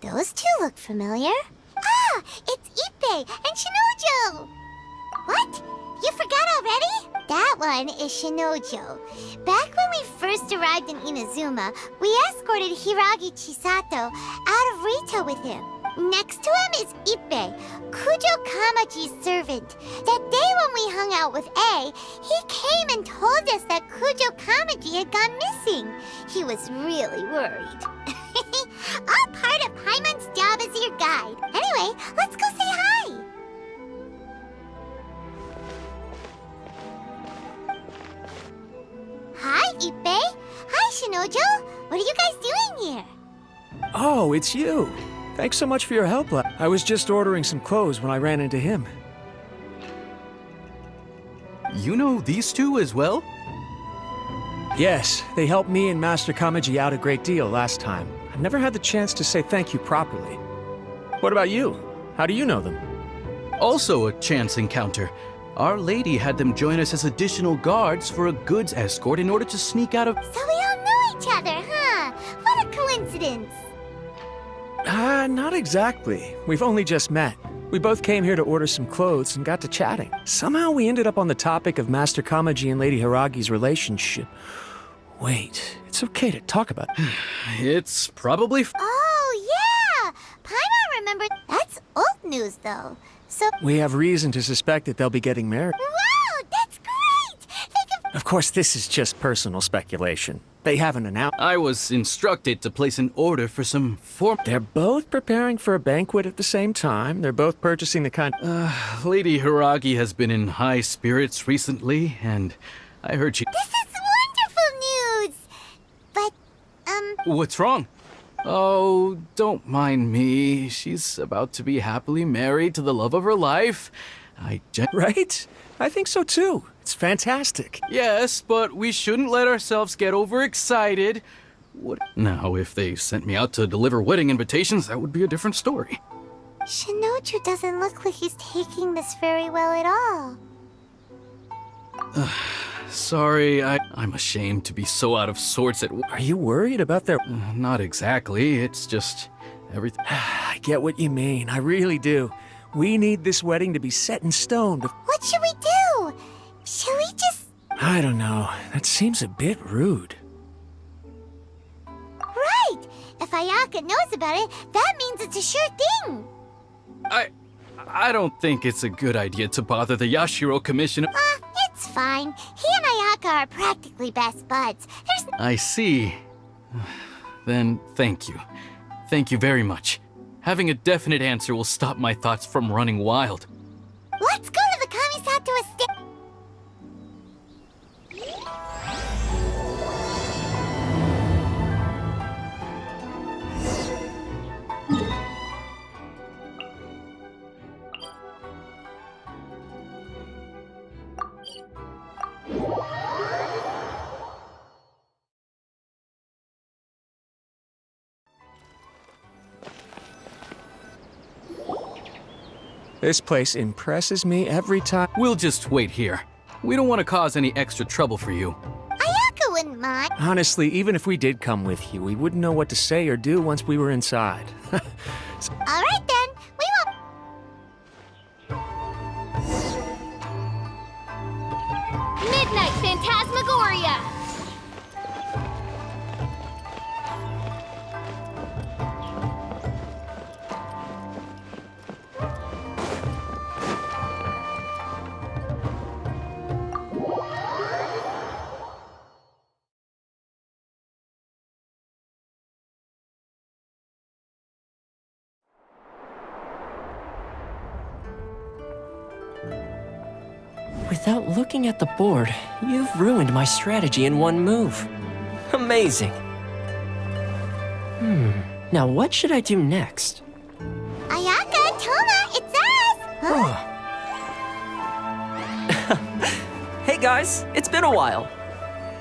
Those two look familiar. Ah, it's Ippei and Shinojo! What? You forgot already? That one is Shinojo. Back when we first arrived in Inazuma, we escorted Hiragi Chisato out of Rito with him. Next to him is Ippei, Kujo Kamaji's servant. That day when we hung out with A, he came and told us that Kujo Kamaji had gone missing. He was really worried. All part of Paimon's job as your guide. Anyway, let's go say hi. Hi, Ippei. Hi, Shinojo. What are you guys doing here? Oh, it's you. Thanks so much for your help. I was just ordering some clothes when I ran into him. You know these two as well? Yes, they helped me and Master Kamaji out a great deal last time. I've never had the chance to say thank you properly. What about you? How do you know them? Also a chance encounter. Our lady had them join us as additional guards for a goods escort in order to sneak out of... So we all know each other, huh? What a coincidence. Not exactly. We've only just met. We both came here to order some clothes and got to chatting. Somehow we ended up on the topic of Master Kamaji and Lady Hiragi's relationship. Wait, it's okay to talk about it. It's probably... Oh, yeah! Paimon remembered. That's old news, though. So... We have reason to suspect that they'll be getting married. Wow, that's great! Of course, this is just personal speculation. They haven't announced... I was instructed to place an order for some form... They're both preparing for a banquet at the same time. They're both purchasing the kind... Lady Hiragi has been in high spirits recently, and I heard she... This is wonderful news! But, What's wrong? Oh, don't mind me. She's about to be happily married to the love of her life. Right? I think so too. It's fantastic. Yes, but we shouldn't let ourselves get overexcited. What? Now, if they sent me out to deliver wedding invitations, that would be a different story. Shinoju doesn't look like he's taking this very well at all. Sorry, I'm ashamed to be so out of sorts at... Are you worried about their... Not exactly, it's just... everything... I get what you mean, I really do. We need this wedding to be set in stone before... What should we do? Should we just... I don't know. That seems a bit rude. Right! If Ayaka knows about it, that means it's a sure thing! I don't think it's a good idea to bother the Yashiro Commissioner. It's fine. He and Ayaka are practically best buds. There's... I see. Then thank you. Thank you very much. Having a definite answer will stop my thoughts from running wild. Let's go to the Kamisato estate. This place impresses me every time. We'll just wait here. We don't want to cause any extra trouble for you. Ayaka wouldn't mind. Honestly, even if we did come with you, we wouldn't know what to say or do once we were inside. All right then. We won't... Midnight Phantasmagoria! Without looking at the board, you've ruined my strategy in one move. Amazing. Now what should I do next? Toma, it's us! Huh? Hey guys, it's been a while.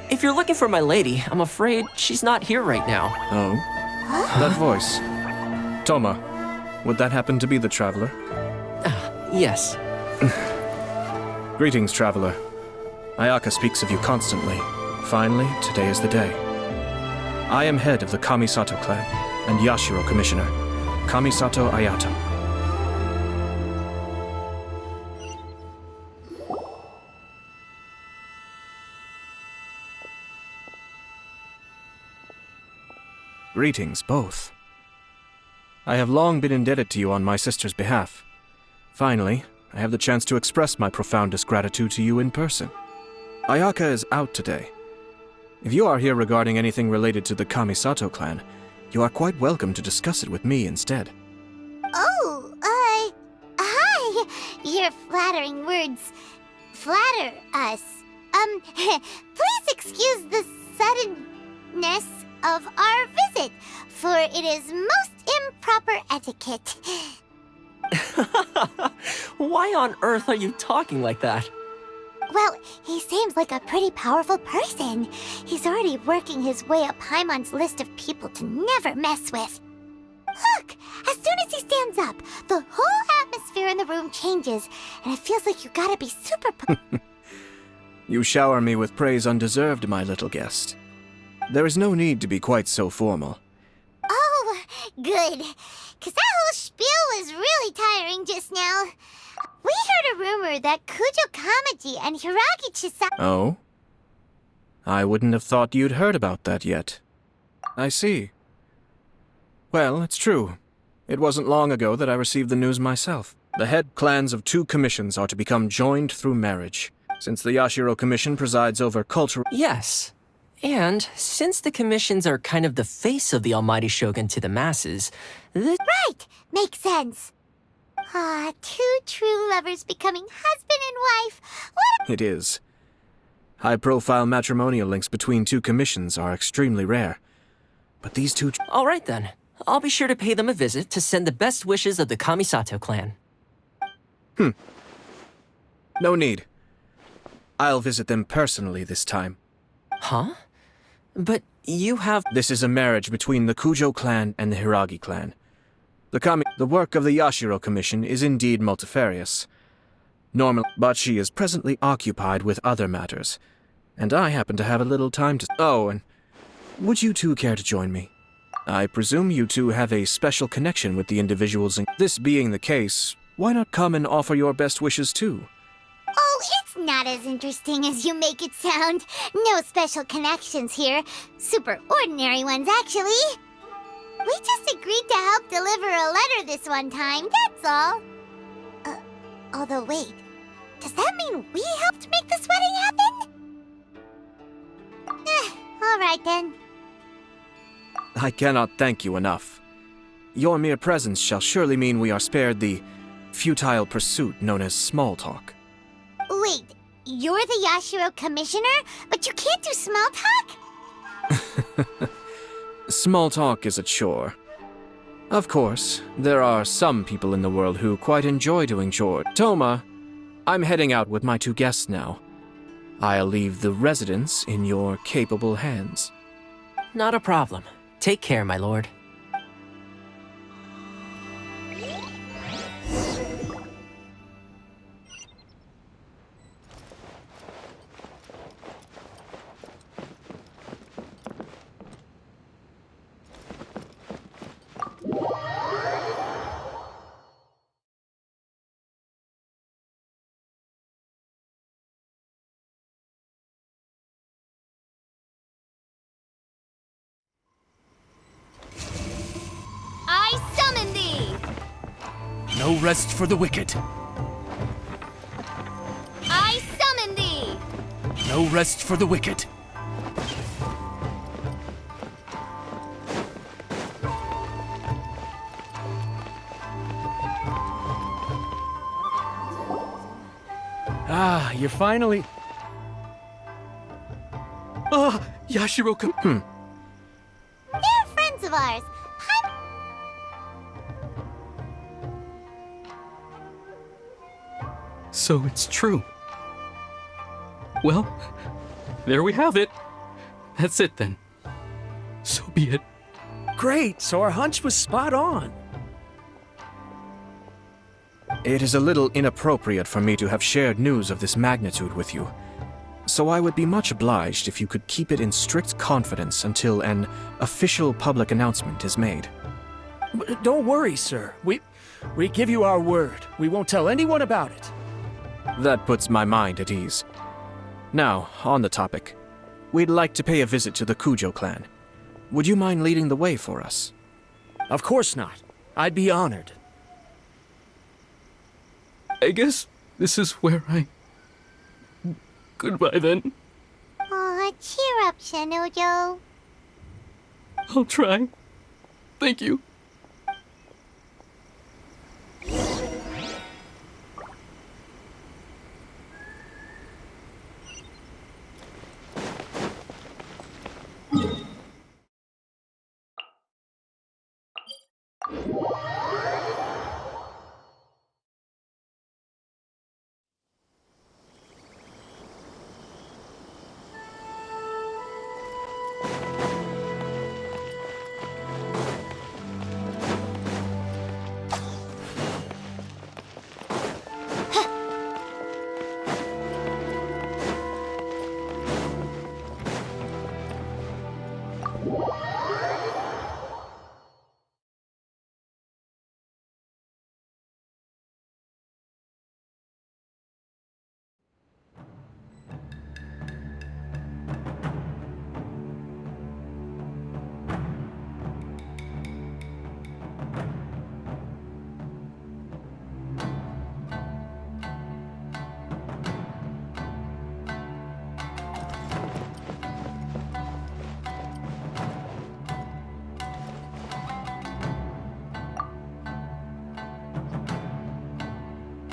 If you're looking for my lady, I'm afraid she's not here right now. Oh? That voice. Toma, would that happen to be the traveler? Yes. Greetings, traveler. Ayaka speaks of you constantly. Finally, today is the day. I am head of the Kamisato clan and Yashiro commissioner, Kamisato Ayato. Greetings, both. I have long been indebted to you on my sister's behalf. Finally, I have the chance to express my profoundest gratitude to you in person. Ayaka is out today. If you are here regarding anything related to the Kamisato clan, you are quite welcome to discuss it with me instead. Oh, hi! Your flattering words flatter us. Please excuse the suddenness of our visit, for it is most improper etiquette. Why on earth are you talking like that? Well, he seems like a pretty powerful person. He's already working his way up Paimon's list of people to never mess with. Look, as soon as he stands up, the whole atmosphere in the room changes, and it feels like you gotta be super You shower me with praise undeserved, my little guest. There is no need to be quite so formal. Oh, good. 'Cause that whole spiel was really tiring just now. We heard a rumor that Kujo Kamaji and Hiragi Chisa... Oh? I wouldn't have thought you'd heard about that yet. I see. Well, it's true. It wasn't long ago that I received the news myself. The head clans of 2 commissions are to become joined through marriage. Since the Yashiro Commission presides over cultural... Yes. And since the commissions are kind of the face of the almighty shogun to the masses, Right! Makes sense. Ah, 2 true lovers becoming husband and wife. What It is. High-profile matrimonial links between 2 commissions are extremely rare. But these 2... all right then. I'll be sure to pay them a visit to send the best wishes of the Kamisato clan. No need. I'll visit them personally this time. Huh? But you have... This is a marriage between the Kujo clan and the Hiragi clan. The work of the Yashiro Commission is indeed multifarious. But she is presently occupied with other matters, and I happen to have a little time to... Oh, and would you 2 care to join me? I presume you 2 have a special connection with the individuals This being the case, why not come and offer your best wishes too? Oh, it's not as interesting as you make it sound. No special connections here. Super ordinary ones, actually. We just agreed to help deliver a letter this one time, that's all. Although wait, does that mean we helped make this wedding happen? All right then. I cannot thank you enough. Your mere presence shall surely mean we are spared the futile pursuit known as small talk. Wait, you're the Yashiro Commissioner, but you can't do small talk? Small talk is a chore. Of course, there are some people in the world who quite enjoy doing chores. Toma, I'm heading out with my 2 guests now. I'll leave the residence in your capable hands. Not a problem. Take care, my lord. I summon thee! No rest for the wicked. I summon thee! No rest for the wicked. Ah, you're finally... Ah, Yashiro... They're friends of ours. So it's true. Well, there we have it. That's it then. So be it. Great, so our hunch was spot on. It is a little inappropriate for me to have shared news of this magnitude with you, so I would be much obliged if you could keep it in strict confidence until an official public announcement is made. Don't worry, sir. We give you our word. We won't tell anyone about it. That puts my mind at ease. Now, on the topic. We'd like to pay a visit to the Kujo clan. Would you mind leading the way for us? Of course not. I'd be honored. I guess this is where I... Goodbye then. Aw, cheer up, Shinojo. I'll try. Thank you.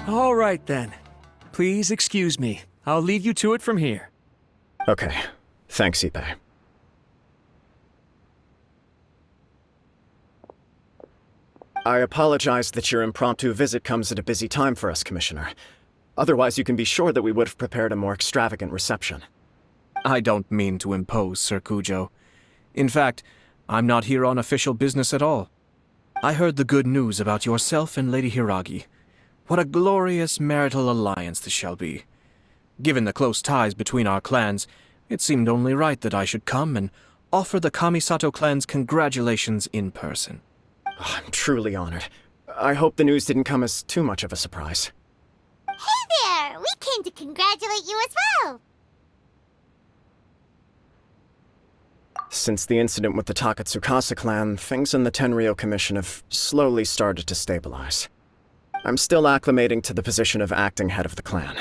All right, then. Please excuse me. I'll leave you to it from here. Okay. Thanks, Ippei. I apologize that your impromptu visit comes at a busy time for us, Commissioner. Otherwise, you can be sure that we would have prepared a more extravagant reception. I don't mean to impose, Sir Kujo. In fact, I'm not here on official business at all. I heard the good news about yourself and Lady Hiragi. What a glorious marital alliance this shall be. Given the close ties between our clans, it seemed only right that I should come and offer the Kamisato clan's congratulations in person. Oh, I'm truly honored. I hope the news didn't come as too much of a surprise. Hey there! We came to congratulate you as well! Since the incident with the Takatsukasa clan, things in the Tenryou Commission have slowly started to stabilize. I'm still acclimating to the position of acting head of the clan.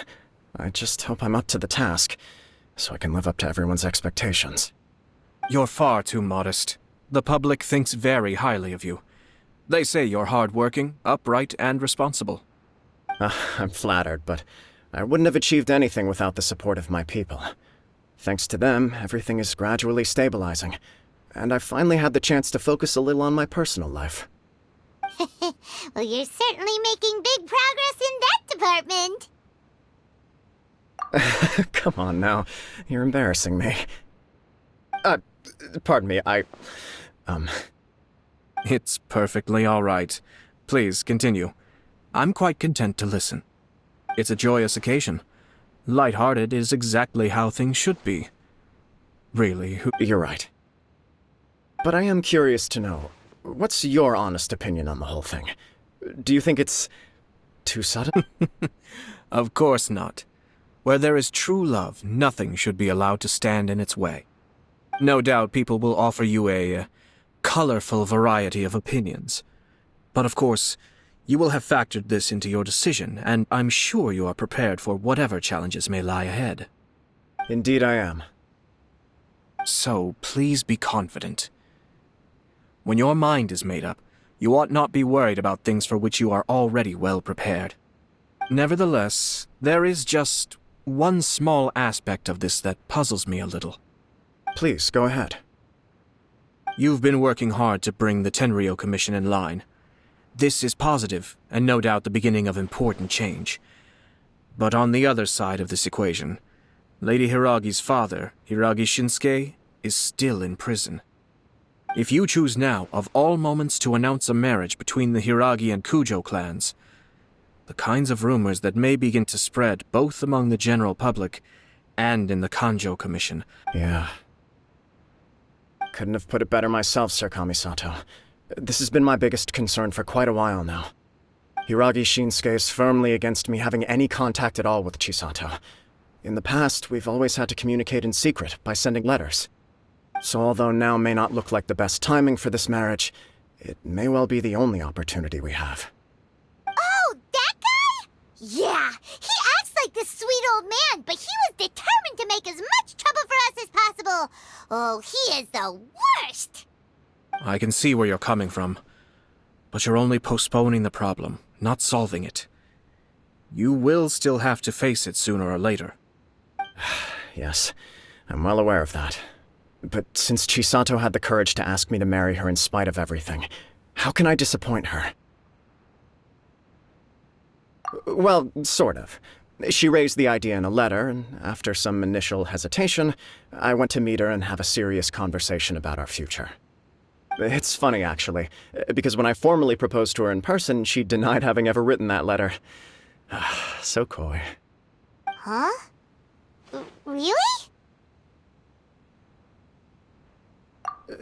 I just hope I'm up to the task, so I can live up to everyone's expectations. You're far too modest. The public thinks very highly of you. They say you're hardworking, upright, and responsible. I'm flattered, but I wouldn't have achieved anything without the support of my people. Thanks to them, everything is gradually stabilizing, and I've finally had the chance to focus a little on my personal life. Well, you're certainly making big progress in that department. Come on now, you're embarrassing me. Pardon me, It's perfectly all right. Please, continue. I'm quite content to listen. It's a joyous occasion. Light-hearted is exactly how things should be. Really, You're right. But I am curious to know, what's your honest opinion on the whole thing? Do you think it's too sudden? Of course not. Where there is true love, nothing should be allowed to stand in its way. No doubt people will offer you a colorful variety of opinions. But of course, you will have factored this into your decision, and I'm sure you are prepared for whatever challenges may lie ahead. Indeed I am. So please be confident. When your mind is made up, you ought not be worried about things for which you are already well prepared. Nevertheless, there is just one small aspect of this that puzzles me a little. Please, go ahead. You've been working hard to bring the Tenryou Commission in line. This is positive, and no doubt the beginning of important change. But on the other side of this equation, Lady Hiragi's father, Hiragi Shinsuke, is still in prison. If you choose now, of all moments, to announce a marriage between the Hiragi and Kujo clans, the kinds of rumors that may begin to spread both among the general public and in the Kanjo Commission. Yeah. Couldn't have put it better myself, Sir Kamisato. This has been my biggest concern for quite a while now. Hiragi Shinsuke is firmly against me having any contact at all with Chisato. In the past, we've always had to communicate in secret by sending letters. So although now may not look like the best timing for this marriage, it may well be the only opportunity we have. Oh, that guy? Yeah, he acts like this sweet old man, but he was determined to make as much trouble for us as possible. Oh, he is the worst! I can see where you're coming from, but you're only postponing the problem, not solving it. You will still have to face it sooner or later. Yes, I'm well aware of that. But since Chisato had the courage to ask me to marry her in spite of everything, how can I disappoint her? Well, sort of. She raised the idea in a letter, and after some initial hesitation, I went to meet her and have a serious conversation about our future. It's funny, actually, because when I formally proposed to her in person, she denied having ever written that letter. So coy. Huh? Really?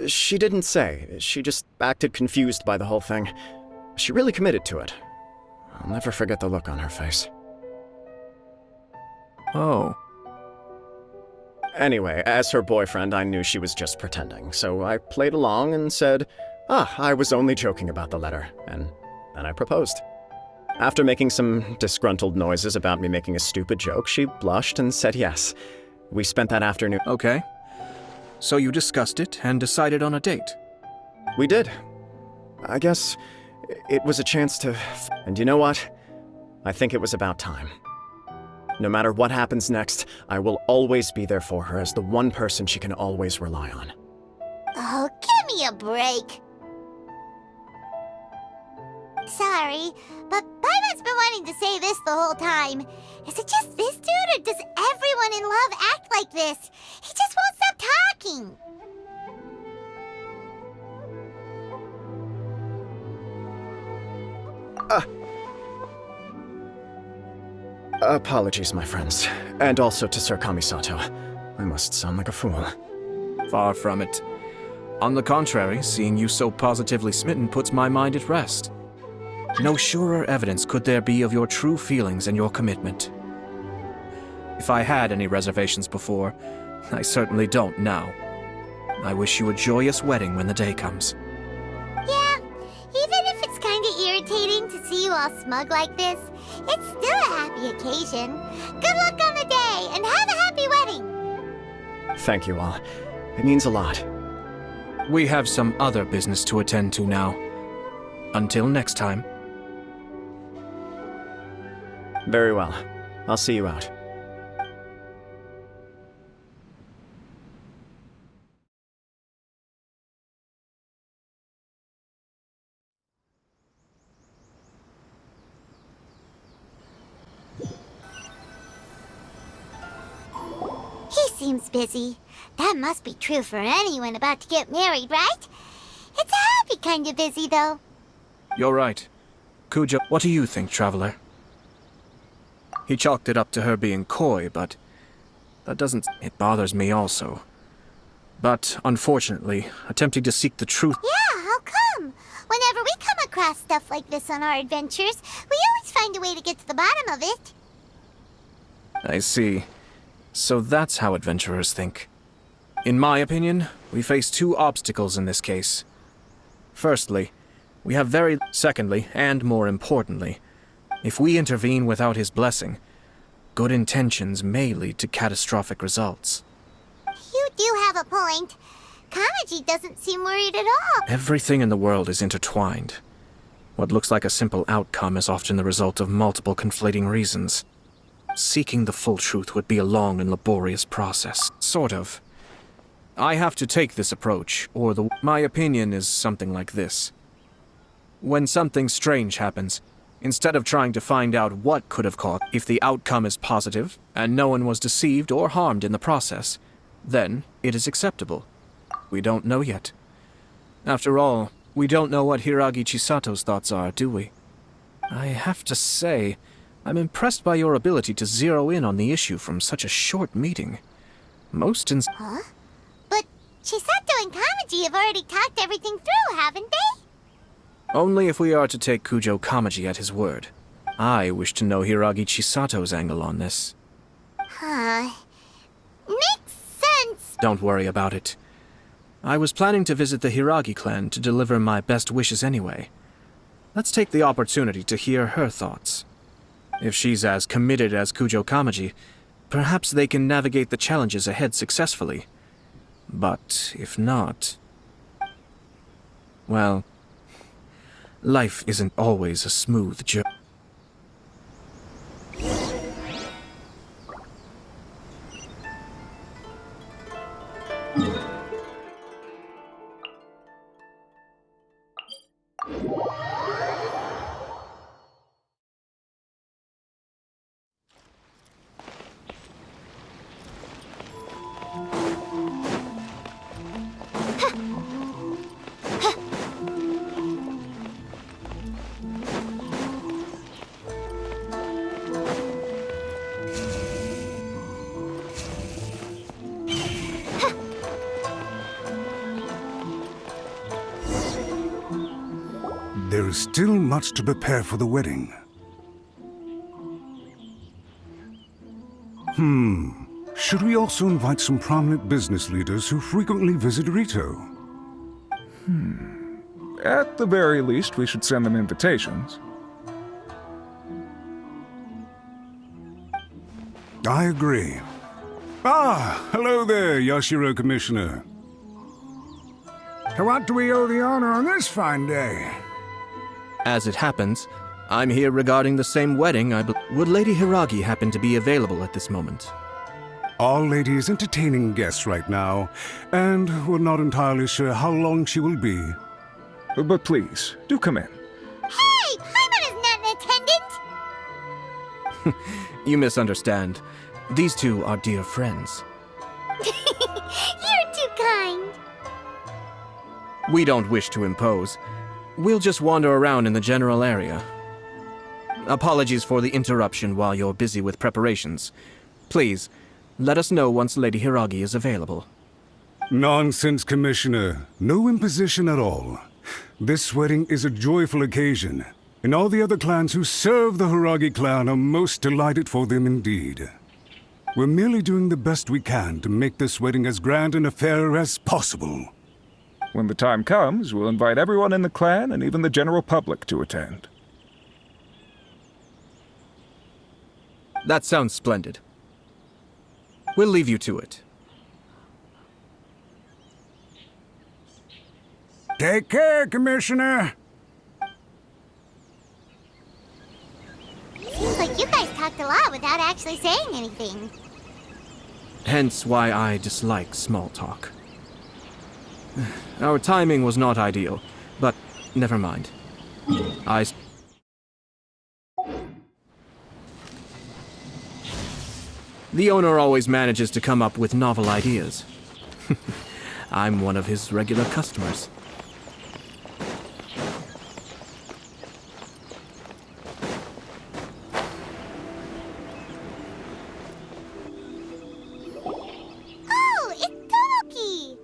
She didn't say. She just acted confused by the whole thing. She really committed to it. I'll never forget the look on her face. Oh. Anyway, as her boyfriend, I knew she was just pretending, so I played along and said, I was only joking about the letter, and then I proposed. After making some disgruntled noises about me making a stupid joke, she blushed and said yes. We spent that afternoon. Okay. So you discussed it and decided on a date? We did. I guess it was a chance to... And you know what? I think it was about time. No matter what happens next, I will always be there for her as the one person she can always rely on. Oh, give me a break. Sorry, but Paimon's been wanting to say this the whole time. Is it just this dude, or does everyone in love act like this? He just won't stop talking. Apologies, my friends. And also to Sir Kamisato. I must sound like a fool. Far from it. On the contrary, seeing you so positively smitten puts my mind at rest. No surer evidence could there be of your true feelings and your commitment. If I had any reservations before, I certainly don't now. I wish you a joyous wedding when the day comes. Yeah, even if it's kinda irritating to see you all smug like this, it's still a happy occasion. Good luck on the day, and have a happy wedding! Thank you all. It means a lot. We have some other business to attend to now. Until next time. Very well. I'll see you out. He seems busy. That must be true for anyone about to get married, right? It's a happy kind of busy, though. You're right. Kujo, what do you think, Traveler? He chalked it up to her being coy, but that doesn't... It bothers me also. But, unfortunately, attempting to seek the truth... Yeah, how come? Whenever we come across stuff like this on our adventures, we always find a way to get to the bottom of it. I see. So that's how adventurers think. In my opinion, we face two obstacles in this case. Firstly, we have very... Secondly, and more importantly, if we intervene without his blessing, good intentions may lead to catastrophic results. You do have a point. Kamaji doesn't seem worried at all. Everything in the world is intertwined. What looks like a simple outcome is often the result of multiple conflating reasons. Seeking the full truth would be a long and laborious process. Sort of. I have to take this approach, or my opinion is something like this. When something strange happens, Instead of trying to find out what could have caused, if the outcome is positive, and no one was deceived or harmed in the process, then it is acceptable. We don't know yet. After all, we don't know what Hiragi Chisato's thoughts are, do we? I have to say, I'm impressed by your ability to zero in on the issue from such a short meeting. Huh? But Chisato and Kamaji have already talked everything through, haven't they? Only if we are to take Kujo Kamaji at his word. I wish to know Hiragi Chisato's angle on this. Huh. Makes sense. Don't worry about it. I was planning to visit the Hiragi clan to deliver my best wishes anyway. Let's take the opportunity to hear her thoughts. If she's as committed as Kujo Kamaji, perhaps they can navigate the challenges ahead successfully. But if not... well, life isn't always a smooth journey. There is still much to prepare for the wedding. Should we also invite some prominent business leaders who frequently visit Rito? At the very least, we should send them invitations. I agree. Ah, hello there, Yashiro Commissioner. To what do we owe the honor on this fine day? As it happens, I'm here regarding the same wedding Would Lady Hiragi happen to be available at this moment? Our lady is entertaining guests right now, and we're not entirely sure how long she will be. But please, do come in. Hey! Paimon is not an attendant! You misunderstand. These two are dear friends. You're too kind. We don't wish to impose. We'll just wander around in the general area. Apologies for the interruption while you're busy with preparations. Please, let us know once Lady Hiragi is available. Nonsense, Commissioner. No imposition at all. This wedding is a joyful occasion, and all the other clans who serve the Hiragi clan are most delighted for them indeed. We're merely doing the best we can to make this wedding as grand an affair as possible. When the time comes, we'll invite everyone in the clan and even the general public to attend. That sounds splendid. We'll leave you to it. Take care, Commissioner. Seems like you guys talked a lot without actually saying anything. Hence why I dislike small talk. Our timing was not ideal, but never mind. The owner always manages to come up with novel ideas. I'm one of his regular customers. Oh, it's Tomoki!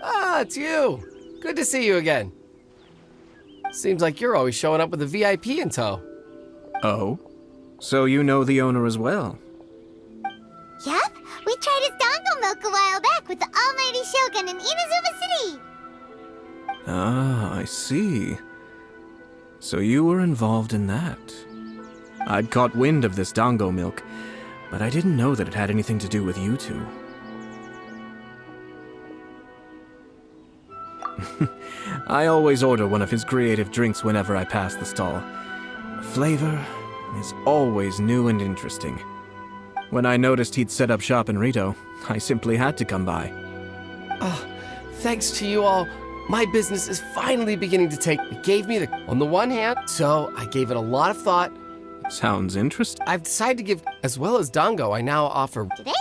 Ah, it's you. Good to see you again. Seems like you're always showing up with a VIP in tow. Oh? So you know the owner as well? Yup, we tried his dongo milk a while back with the almighty Shogun in Inazuma City. Ah, I see. So you were involved in that. I'd caught wind of this dango milk, but I didn't know that it had anything to do with you two. I always order one of his creative drinks whenever I pass the stall. The flavor is always new and interesting. When I noticed he'd set up shop in Rito, I simply had to come by. Thanks to you all. My business is finally beginning to take. It gave me on the one hand, so I gave it a lot of thought. Sounds interesting. I've decided to give, as well as Dango, I now offer. Do they really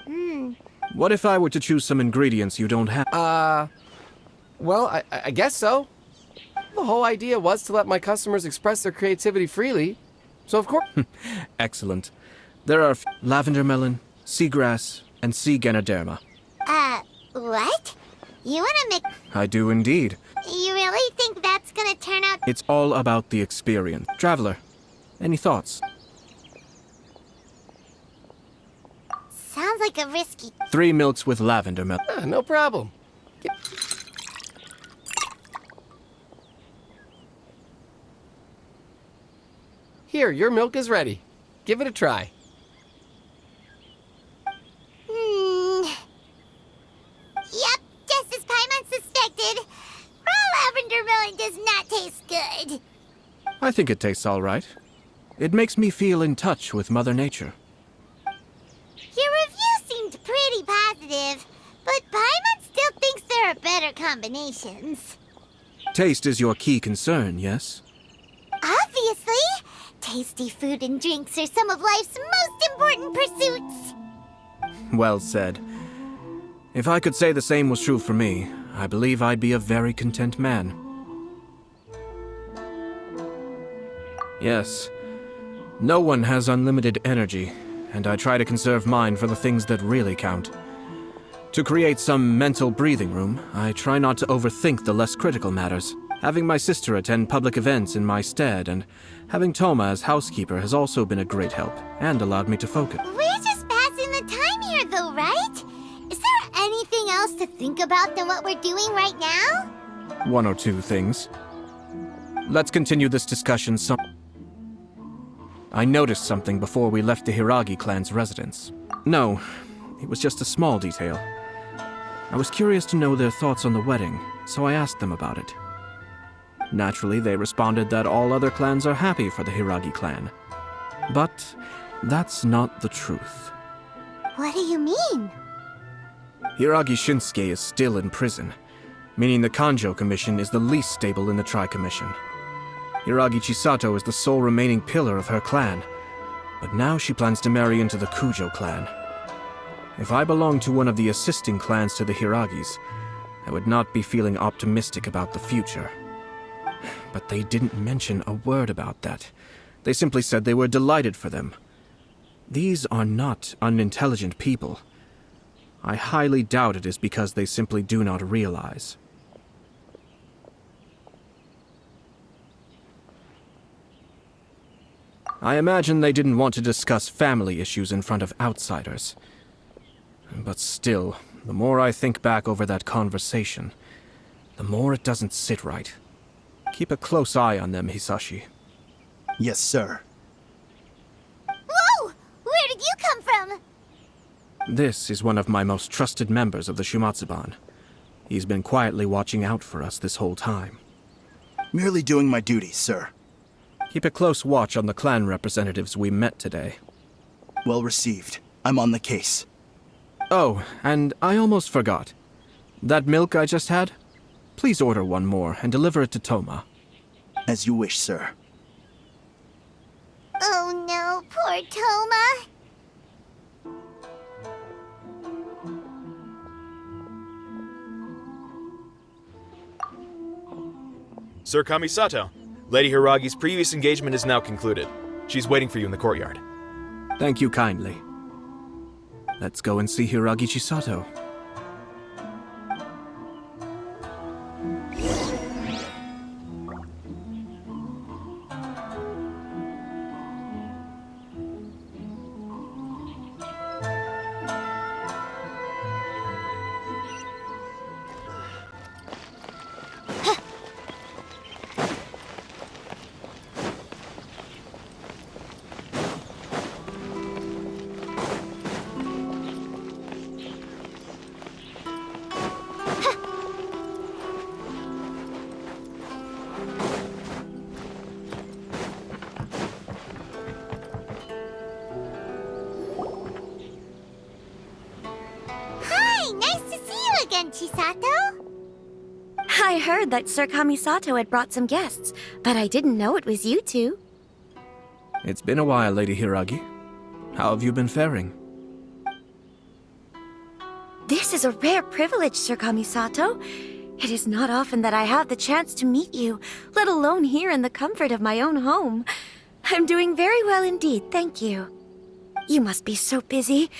all go? What if I were to choose some ingredients you don't have? Well, I guess so. The whole idea was to let my customers express their creativity freely. So, of course. Excellent. There are lavender melon, seagrass, and sea ganoderma. What? You wanna make... I do indeed. You really think that's gonna turn out... It's all about the experience. Traveler, any thoughts? Sounds like a risky... 3 milks with lavender melon. No problem. Here, your milk is ready. Give it a try. Yep, just as Paimon suspected. Raw lavender melon does not taste good. I think it tastes all right. It makes me feel in touch with Mother Nature. Your review seemed pretty positive, but Paimon still thinks there are better combinations. Taste is your key concern, yes? Obviously! Tasty food and drinks are some of life's most important pursuits. Well said. If I could say the same was true for me, I believe I'd be a very content man. Yes. No one has unlimited energy, and I try to conserve mine for the things that really count. To create some mental breathing room, I try not to overthink the less critical matters. Having my sister attend public events in my stead, and having Toma as housekeeper has also been a great help, and allowed me to focus. We're just passing the time here, though, right? Is there anything else to think about than what we're doing right now? 1 or 2 things. Let's continue this discussion some... I noticed something before we left the Hiragi clan's residence. No, it was just a small detail. I was curious to know their thoughts on the wedding, so I asked them about it. Naturally, they responded that all other clans are happy for the Hiragi clan. But that's not the truth. What do you mean? Hiragi Shinsuke is still in prison, meaning the Kanjo Commission is the least stable in the Tri-Commission. Hiragi Chisato is the sole remaining pillar of her clan, but now she plans to marry into the Kujo clan. If I belonged to one of the assisting clans to the Hiragis, I would not be feeling optimistic about the future. But they didn't mention a word about that. They simply said they were delighted for them. These are not unintelligent people. I highly doubt it is because they simply do not realize. I imagine they didn't want to discuss family issues in front of outsiders. But still, the more I think back over that conversation, the more it doesn't sit right. Keep a close eye on them, Hisashi. Yes, sir. Whoa! Where did you come from? This is one of my most trusted members of the Shumatsuban. He's been quietly watching out for us this whole time. Merely doing my duty, sir. Keep a close watch on the clan representatives we met today. Well received. I'm on the case. Oh, and I almost forgot. That milk I just had? Please order one more and deliver it to Toma. As you wish, sir. Oh no, poor Toma. Sir Kamisato, Lady Hiragi's previous engagement is now concluded. She's waiting for you in the courtyard. Thank you kindly. Let's go and see Hiragi Chisato. Hi, nice to see you again, Chisato. I heard that Sir Kamisato had brought some guests, but I didn't know it was you two. It's been a while, Lady Hiragi. How have you been faring? This is a rare privilege, Sir Kamisato. It is not often that I have the chance to meet you, let alone here in the comfort of my own home. I'm doing very well indeed, thank you. You must be so busy.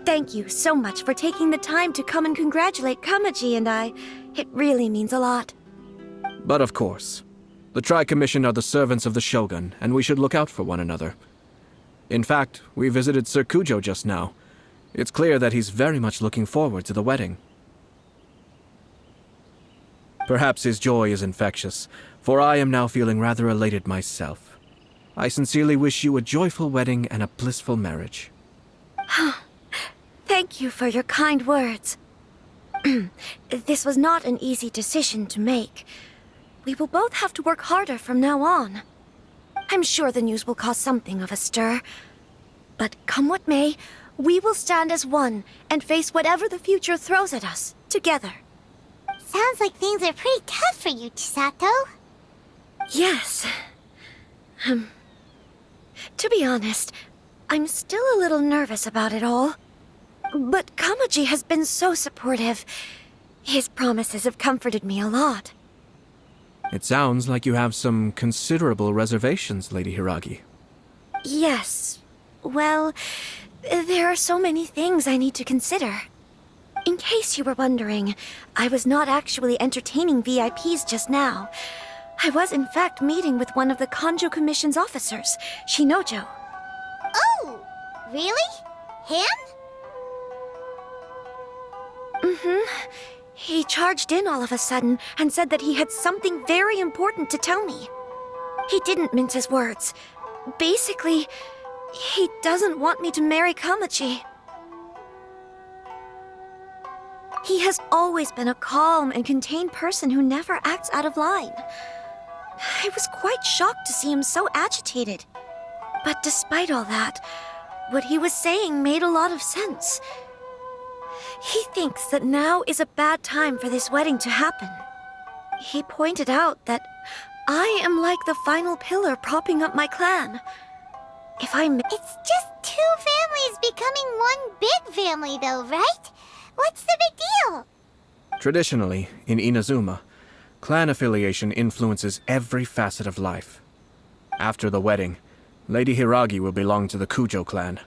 Thank you so much for taking the time to come and congratulate Kamaji and I. It really means a lot. But of course. The Tri-Commission are the servants of the Shogun, and we should look out for one another. In fact, we visited Sir Kujo just now. It's clear that he's very much looking forward to the wedding. Perhaps his joy is infectious, for I am now feeling rather elated myself. I sincerely wish you a joyful wedding and a blissful marriage. Thank you for your kind words. This was not an easy decision to make. We will both have to work harder from now on. I'm sure the news will cause something of a stir. But come what may, we will stand as one and face whatever the future throws at us, together. Sounds like things are pretty tough for you, Chisato. Yes. To be honest, I'm still a little nervous about it all. But Kamaji has been so supportive. His promises have comforted me a lot. It sounds like you have some considerable reservations, Lady Hiragi. Yes. Well, there are so many things I need to consider. In case you were wondering, I was not actually entertaining VIPs just now. I was in fact meeting with one of the Kanjo Commission's officers, Shinojo. Oh! Really? Him? He charged in all of a sudden and said that he had something very important to tell me. He didn't mince his words. Basically, he doesn't want me to marry Kamaji. He has always been a calm and contained person who never acts out of line. I was quite shocked to see him so agitated. But despite all that, what he was saying made a lot of sense. He thinks that now is a bad time for this wedding to happen. He pointed out that I am like the final pillar propping up my clan. If I It's just two families becoming one big family though, right? What's the big deal? Traditionally, in Inazuma, clan affiliation influences every facet of life. After the wedding, Lady Hiragi will belong to the Kujo clan.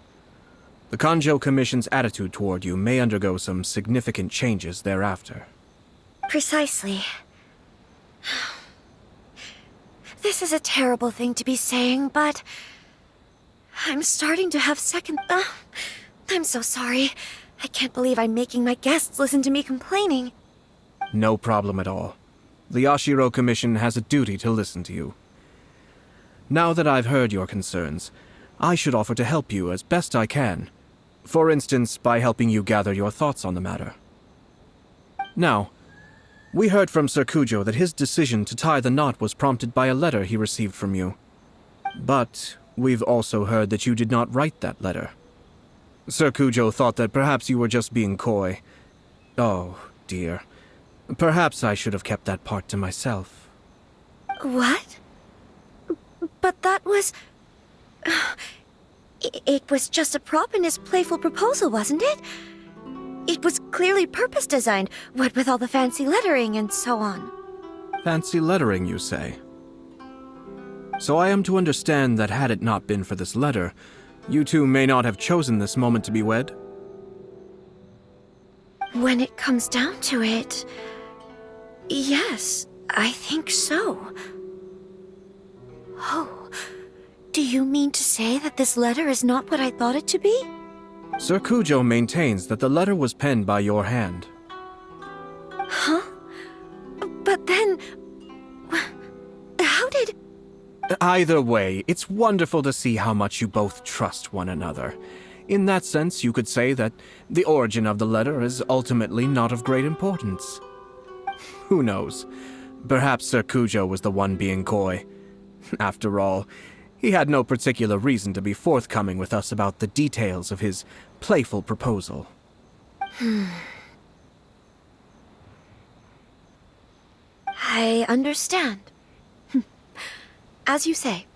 The Kanjo Commission's attitude toward you may undergo some significant changes thereafter. Precisely. This is a terrible thing to be saying, but I'm starting to have second... I'm so sorry. I can't believe I'm making my guests listen to me complaining. No problem at all. The Yashiro Commission has a duty to listen to you. Now that I've heard your concerns, I should offer to help you as best I can. For instance, by helping you gather your thoughts on the matter. Now, we heard from Sir Kujo that his decision to tie the knot was prompted by a letter he received from you. But we've also heard that you did not write that letter. Sir Kujo thought that perhaps you were just being coy. Oh, dear. Perhaps I should have kept that part to myself. What? But that was... It was just a prop in his playful proposal, wasn't it? It was clearly purpose-designed, what with all the fancy lettering and so on. Fancy lettering, you say? So I am to understand that had it not been for this letter, you two may not have chosen this moment to be wed? When it comes down to it... Yes, I think so. Oh... Do you mean to say that this letter is not what I thought it to be? Sir Kujo maintains that the letter was penned by your hand. Huh? But then... How did... Either way, it's wonderful to see how much you both trust one another. In that sense, you could say that the origin of the letter is ultimately not of great importance. Who knows? Perhaps Sir Kujo was the one being coy. After all, he had no particular reason to be forthcoming with us about the details of his playful proposal. I understand. As you say,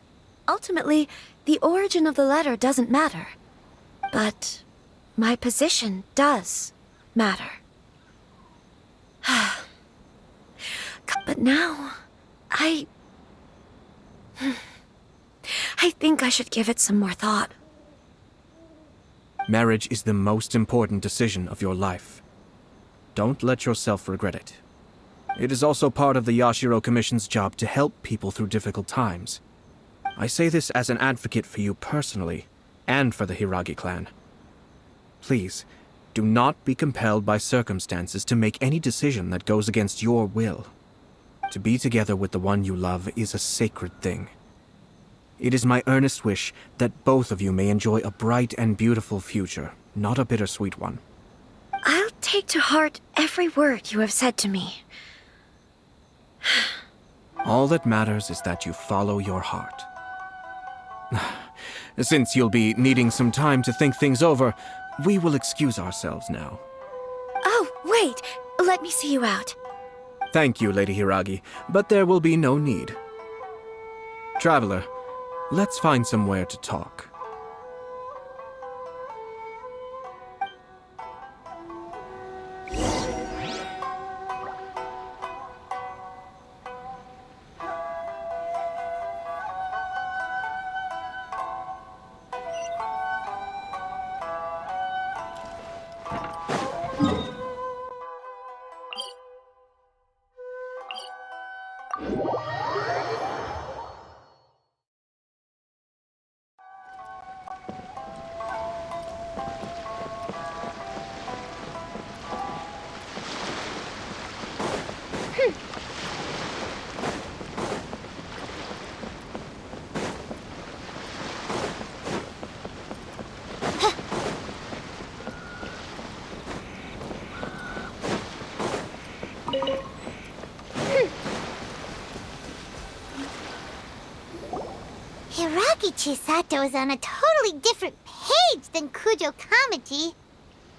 ultimately, the origin of the letter doesn't matter. But my position does matter. But now, I think I should give it some more thought. Marriage is the most important decision of your life. Don't let yourself regret it. It is also part of the Yashiro Commission's job to help people through difficult times. I say this as an advocate for you personally, and for the Hiragi clan. Please, do not be compelled by circumstances to make any decision that goes against your will. To be together with the one you love is a sacred thing. It is my earnest wish that both of you may enjoy a bright and beautiful future, not a bittersweet one. I'll take to heart every word you have said to me. All that matters is that you follow your heart. Since you'll be needing some time to think things over, we will excuse ourselves now. Oh, wait! Let me see you out. Thank you, Lady Hiragi, but there will be no need. Traveler, let's find somewhere to talk. Hiragi Chisato is on a totally different page than Kujo Kamaji.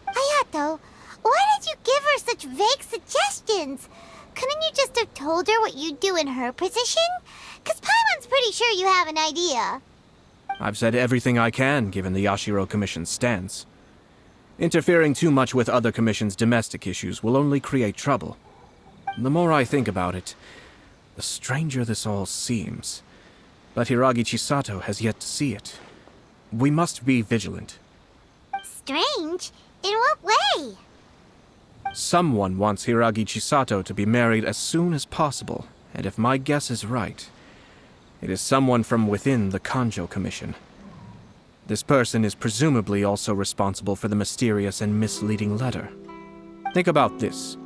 Ayato, why did you give her such vague suggestions? Couldn't you just have told her what you'd do in her position? 'Cause Paimon's pretty sure you have an idea. I've said everything I can, given the Yashiro Commission's stance. Interfering too much with other commissions' domestic issues will only create trouble. The more I think about it, the stranger this all seems. But Hiragi Chisato has yet to see it. We must be vigilant. Strange? In what way? Someone wants Hiragi Chisato to be married as soon as possible, and if my guess is right, it is someone from within the Kanjo Commission. This person is presumably also responsible for the mysterious and misleading letter. Think about this.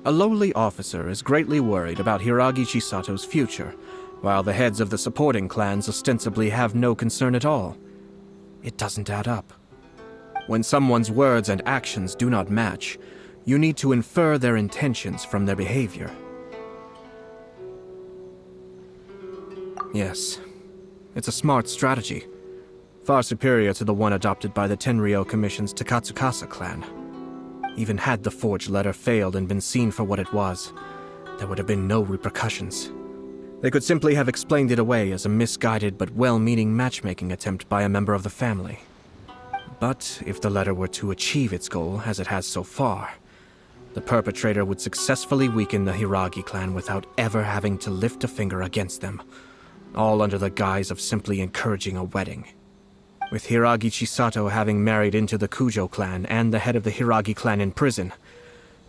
A lowly officer is greatly worried about Hiragi Chisato's future, while the heads of the supporting clans ostensibly have no concern at all. It doesn't add up. When someone's words and actions do not match, you need to infer their intentions from their behavior. Yes, it's a smart strategy, far superior to the one adopted by the Tenryou Commission's Takatsukasa clan. Even had the forged letter failed and been seen for what it was, there would have been no repercussions. They could simply have explained it away as a misguided but well-meaning matchmaking attempt by a member of the family. But if the letter were to achieve its goal, as it has so far, the perpetrator would successfully weaken the Hiragi clan without ever having to lift a finger against them, all under the guise of simply encouraging a wedding. With Hiragi Chisato having married into the Kujo clan and the head of the Hiragi clan in prison,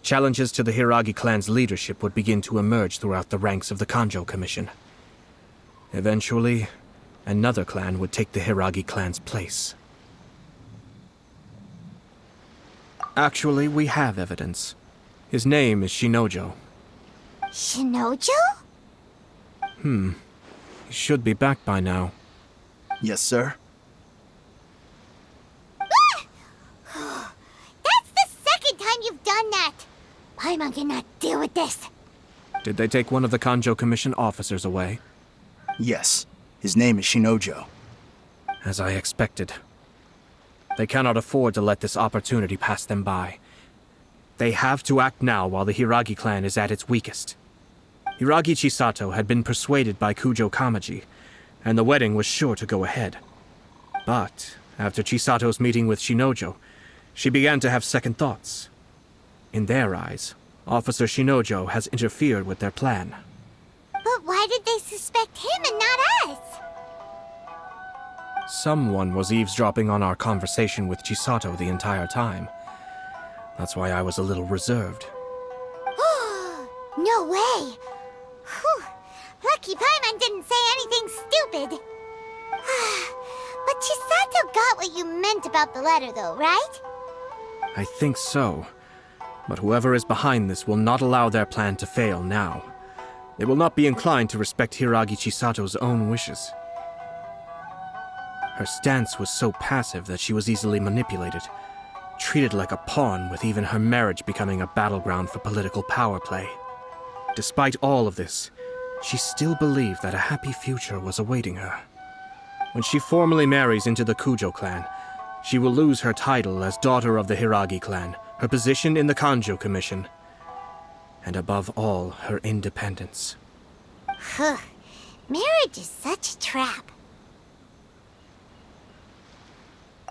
challenges to the Hiragi clan's leadership would begin to emerge throughout the ranks of the Kanjo Commission. Eventually, another clan would take the Hiragi clan's place. Actually, we have evidence. His name is Shinojo. Shinojo? He should be back by now. Yes, sir. That's the second time you've done that! Paimon cannot deal with this. Did they take one of the Kanjo Commission officers away? Yes. His name is Shinojo. As I expected. They cannot afford to let this opportunity pass them by. They have to act now while the Hiragi clan is at its weakest. Hiragi Chisato had been persuaded by Kujo Kamaji, and the wedding was sure to go ahead. But after Chisato's meeting with Shinojo, she began to have second thoughts. In their eyes, Officer Shinojo has interfered with their plan. But why did they suspect him and not us? Someone was eavesdropping on our conversation with Chisato the entire time. That's why I was a little reserved. No way! Whew. Lucky Paimon didn't say anything stupid. But Chisato got what you meant about the letter, though, right? I think so. But whoever is behind this will not allow their plan to fail now. They will not be inclined to respect Hiragi Chisato's own wishes. Her stance was so passive that she was easily manipulated, treated like a pawn, with even her marriage becoming a battleground for political power play. Despite all of this, she still believed that a happy future was awaiting her. When she formally marries into the Kujo clan, she will lose her title as daughter of the Hiragi clan, her position in the Kanjo Commission, and above all, her independence. Marriage is such a trap.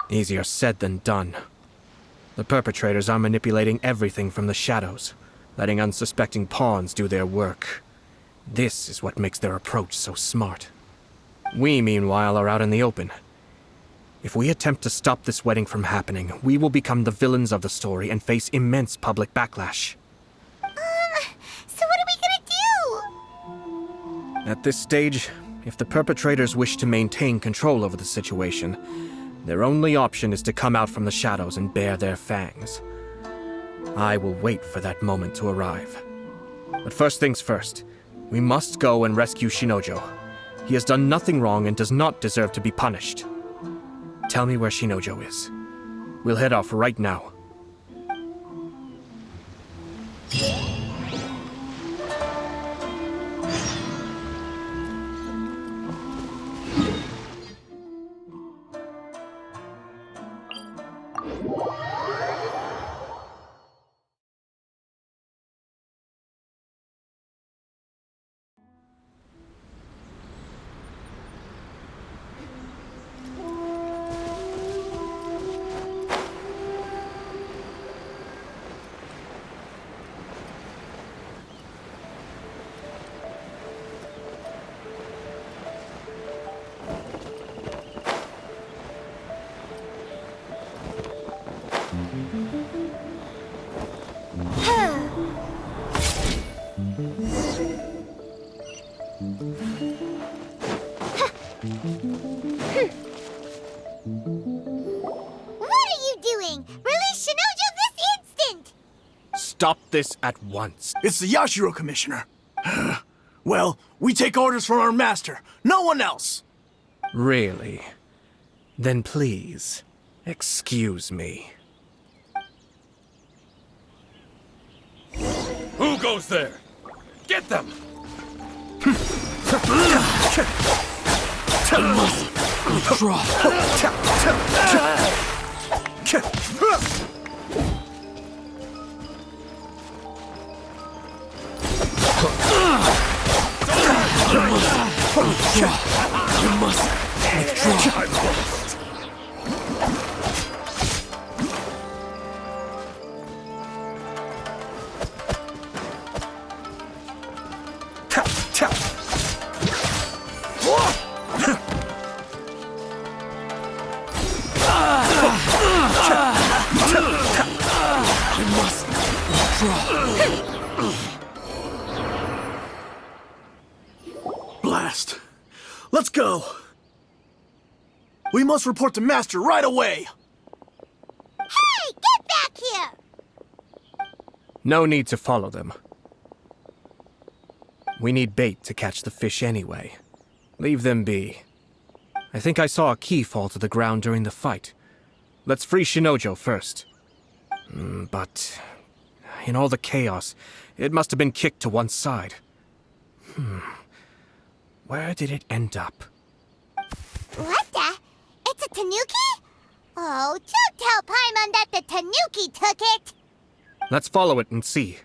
Easier said than done. The perpetrators are manipulating everything from the shadows, letting unsuspecting pawns do their work. This is what makes their approach so smart. We, meanwhile, are out in the open. If we attempt to stop this wedding from happening, we will become the villains of the story and face immense public backlash. So what are we gonna do? At this stage, if the perpetrators wish to maintain control over the situation, their only option is to come out from the shadows and bare their fangs. I will wait for that moment to arrive. But first things first, we must go and rescue Shinojo. He has done nothing wrong and does not deserve to be punished. Tell me where Shinojo is. We'll head off right now. What are you doing? Release Shinojo this instant! Stop this at once. It's the Yashiro Commissioner. Well, we take orders from our master. No one else. Really? Then please, excuse me. Who goes there? Get them! Blast. Let's go. We must report to Master right away. Hey, get back here! No need to follow them. We need bait to catch the fish anyway. Leave them be. I think I saw a key fall to the ground during the fight. Let's free Shinojo first. But in all the chaos, it must have been kicked to one side. Where did it end up? What the? It's a tanuki? Oh, don't tell Paimon that the tanuki took it! Let's follow it and see.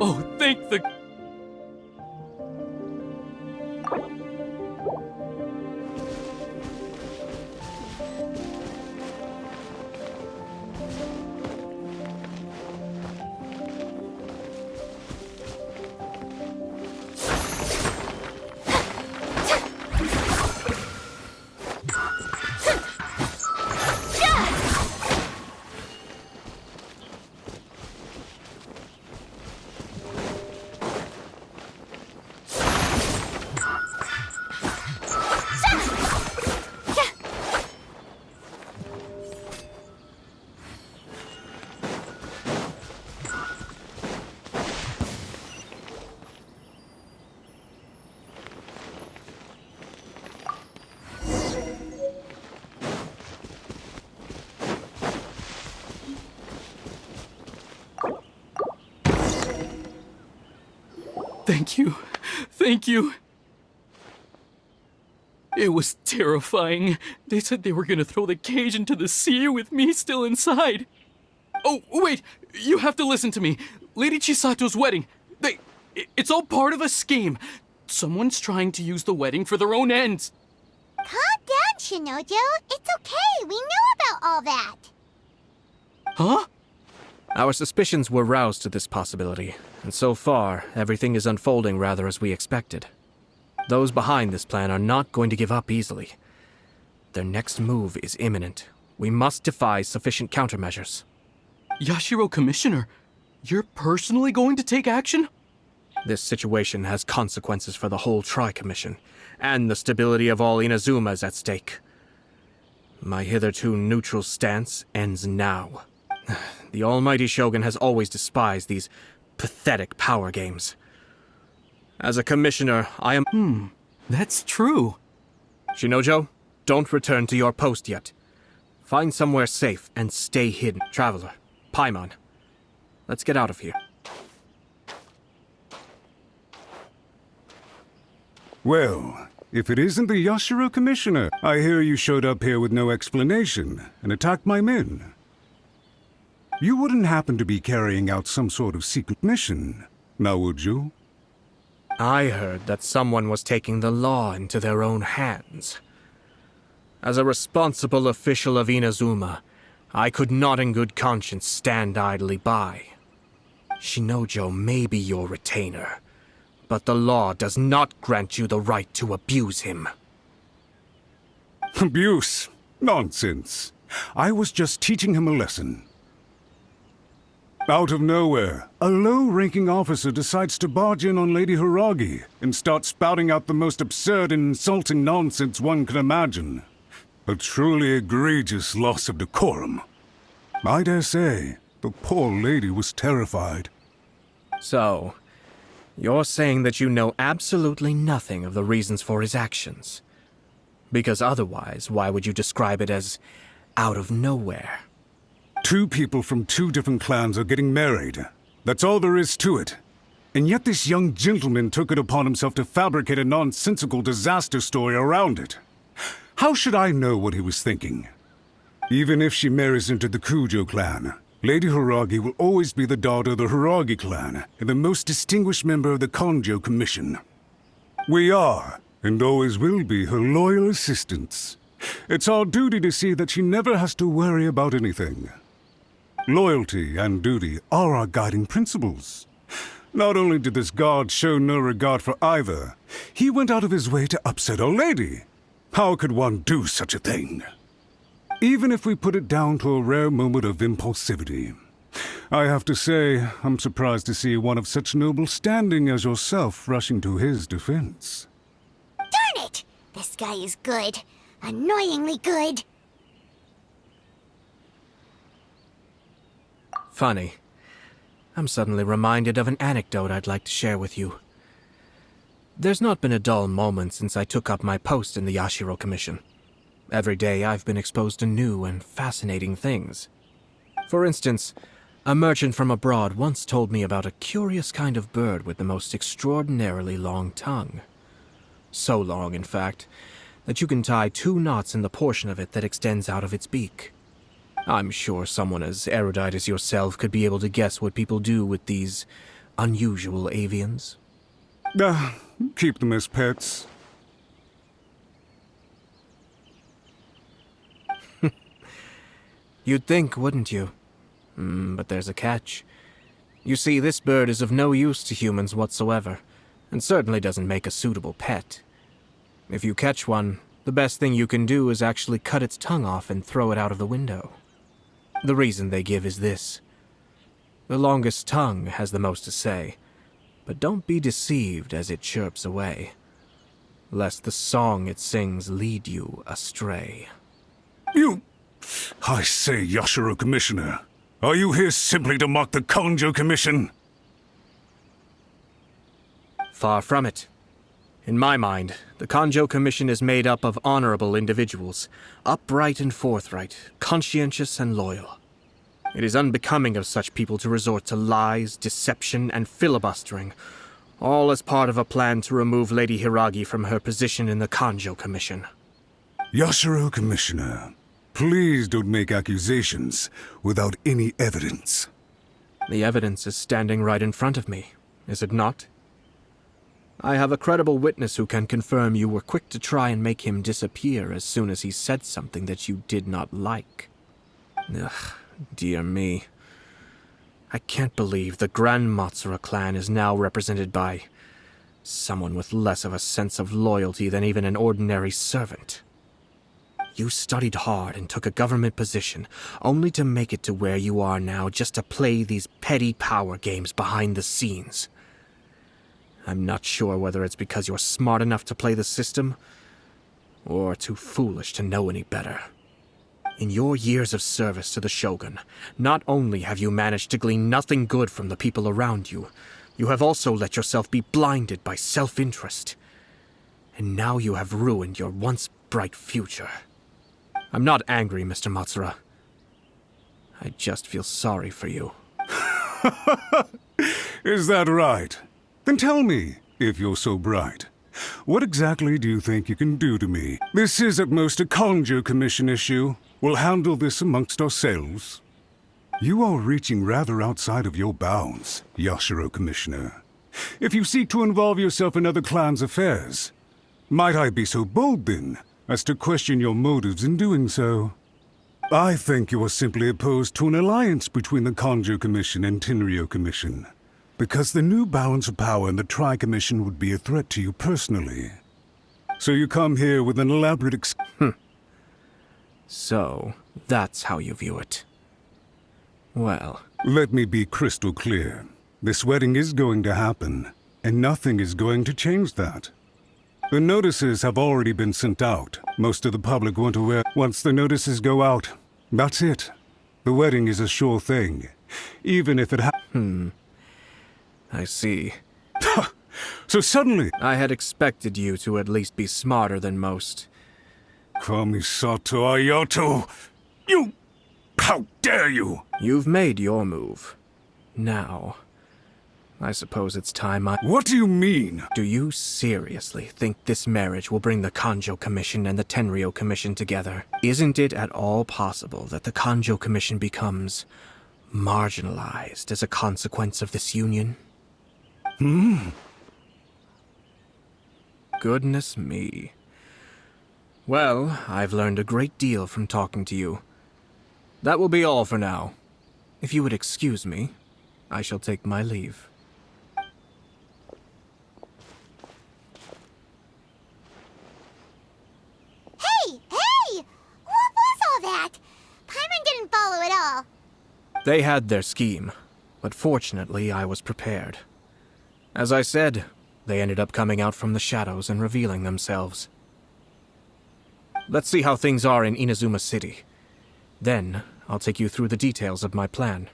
Oh, thank the... Thank you. Thank you. It was terrifying. They said they were gonna throw the cage into the sea with me still inside. Oh, wait! You have to listen to me. Lady Chisato's wedding. It's all part of a scheme. Someone's trying to use the wedding for their own ends. Calm down, Shinojo. It's okay. We know about all that. Huh? Our suspicions were roused to this possibility, and so far, everything is unfolding rather as we expected. Those behind this plan are not going to give up easily. Their next move is imminent. We must devise sufficient countermeasures. Yashiro Commissioner, you're personally going to take action? This situation has consequences for the whole Tri-Commission, and the stability of all Inazuma is at stake. My hitherto neutral stance ends now. The almighty Shogun has always despised these pathetic power games. As a commissioner, I am... That's true. Shinojo, don't return to your post yet. Find somewhere safe and stay hidden. Traveler, Paimon, let's get out of here. Well, if it isn't the Yashiro Commissioner, I hear you showed up here with no explanation and attacked my men. You wouldn't happen to be carrying out some sort of secret mission, now would you? I heard that someone was taking the law into their own hands. As a responsible official of Inazuma, I could not in good conscience stand idly by. Shinojo may be your retainer, but the law does not grant you the right to abuse him. Abuse? Nonsense. I was just teaching him a lesson. Out of nowhere, a low-ranking officer decides to barge in on Lady Hiragi and start spouting out the most absurd and insulting nonsense one can imagine. A truly egregious loss of decorum. I dare say, the poor lady was terrified. So, you're saying that you know absolutely nothing of the reasons for his actions. Because otherwise, why would you describe it as out of nowhere? Two people from two different clans are getting married. That's all there is to it. And yet this young gentleman took it upon himself to fabricate a nonsensical disaster story around it. How should I know what he was thinking? Even if she marries into the Kujo clan, Lady Hiragi will always be the daughter of the Hiragi clan and the most distinguished member of the Konjo Commission. We are, and always will be, her loyal assistants. It's our duty to see that she never has to worry about anything. Loyalty and duty are our guiding principles. Not only did this guard show no regard for either, he went out of his way to upset our lady. How could one do such a thing? Even if we put it down to a rare moment of impulsivity. I have to say, I'm surprised to see one of such noble standing as yourself rushing to his defense. Darn it! This guy is good. Annoyingly good. Funny. I'm suddenly reminded of an anecdote I'd like to share with you. There's not been a dull moment since I took up my post in the Yashiro Commission. Every day I've been exposed to new and fascinating things. For instance, a merchant from abroad once told me about a curious kind of bird with the most extraordinarily long tongue. So long, in fact, that you can tie 2 knots in the portion of it that extends out of its beak. I'm sure someone as erudite as yourself could be able to guess what people do with these unusual avians? Keep them as pets. You'd think, wouldn't you? But there's a catch. You see, this bird is of no use to humans whatsoever, and certainly doesn't make a suitable pet. If you catch one, the best thing you can do is actually cut its tongue off and throw it out of the window. The reason they give is this. The longest tongue has the most to say, but don't be deceived as it chirps away, lest the song it sings lead you astray. I say, Yashiro Commissioner, are you here simply to mock the Kanjo Commission? Far from it. In my mind, the Kanjo Commission is made up of honorable individuals, upright and forthright, conscientious and loyal. It is unbecoming of such people to resort to lies, deception, and filibustering, all as part of a plan to remove Lady Hiragi from her position in the Kanjo Commission. Yashiro Commissioner, please don't make accusations without any evidence. The evidence is standing right in front of me, is it not? I have a credible witness who can confirm you were quick to try and make him disappear as soon as he said something that you did not like. Ugh, dear me. I can't believe the Grand Matsura clan is now represented by someone with less of a sense of loyalty than even an ordinary servant. You studied hard and took a government position, only to make it to where you are now just to play these petty power games behind the scenes. I'm not sure whether it's because you're smart enough to play the system, or too foolish to know any better. In your years of service to the Shogun, not only have you managed to glean nothing good from the people around you, you have also let yourself be blinded by self-interest. And now you have ruined your once bright future. I'm not angry, Mr. Matsura. I just feel sorry for you. Is that right? Then tell me, if you're so bright, what exactly do you think you can do to me? This is at most a Kanjo Commission issue. We'll handle this amongst ourselves. You are reaching rather outside of your bounds, Yashiro Commissioner. If you seek to involve yourself in other clans' affairs, might I be so bold, then, as to question your motives in doing so? I think you are simply opposed to an alliance between the Kanjo Commission and Tenryo Commission, because the new balance of power in the Tri-Commission would be a threat to you personally. So you come here with an elaborate So, that's how you view it. Well, let me be crystal clear. This wedding is going to happen, and nothing is going to change that. The notices have already been sent out. Most of the public won't aware. Once the notices go out, that's it. The wedding is a sure thing, even if it I see. So suddenly, I had expected you to at least be smarter than most. Kamisato Ayato! You! How dare you! You've made your move. Now, I suppose it's time I— What do you mean? Do you seriously think this marriage will bring the Kanjo Commission and the Tenryo Commission together? Isn't it at all possible that the Kanjo Commission becomes marginalized as a consequence of this union? Goodness me. Well, I've learned a great deal from talking to you. That will be all for now. If you would excuse me, I shall take my leave. Hey! What was all that? Paimon didn't follow at all. They had their scheme, but fortunately I was prepared. As I said, they ended up coming out from the shadows and revealing themselves. Let's see how things are in Inazuma City. Then, I'll take you through the details of my plan.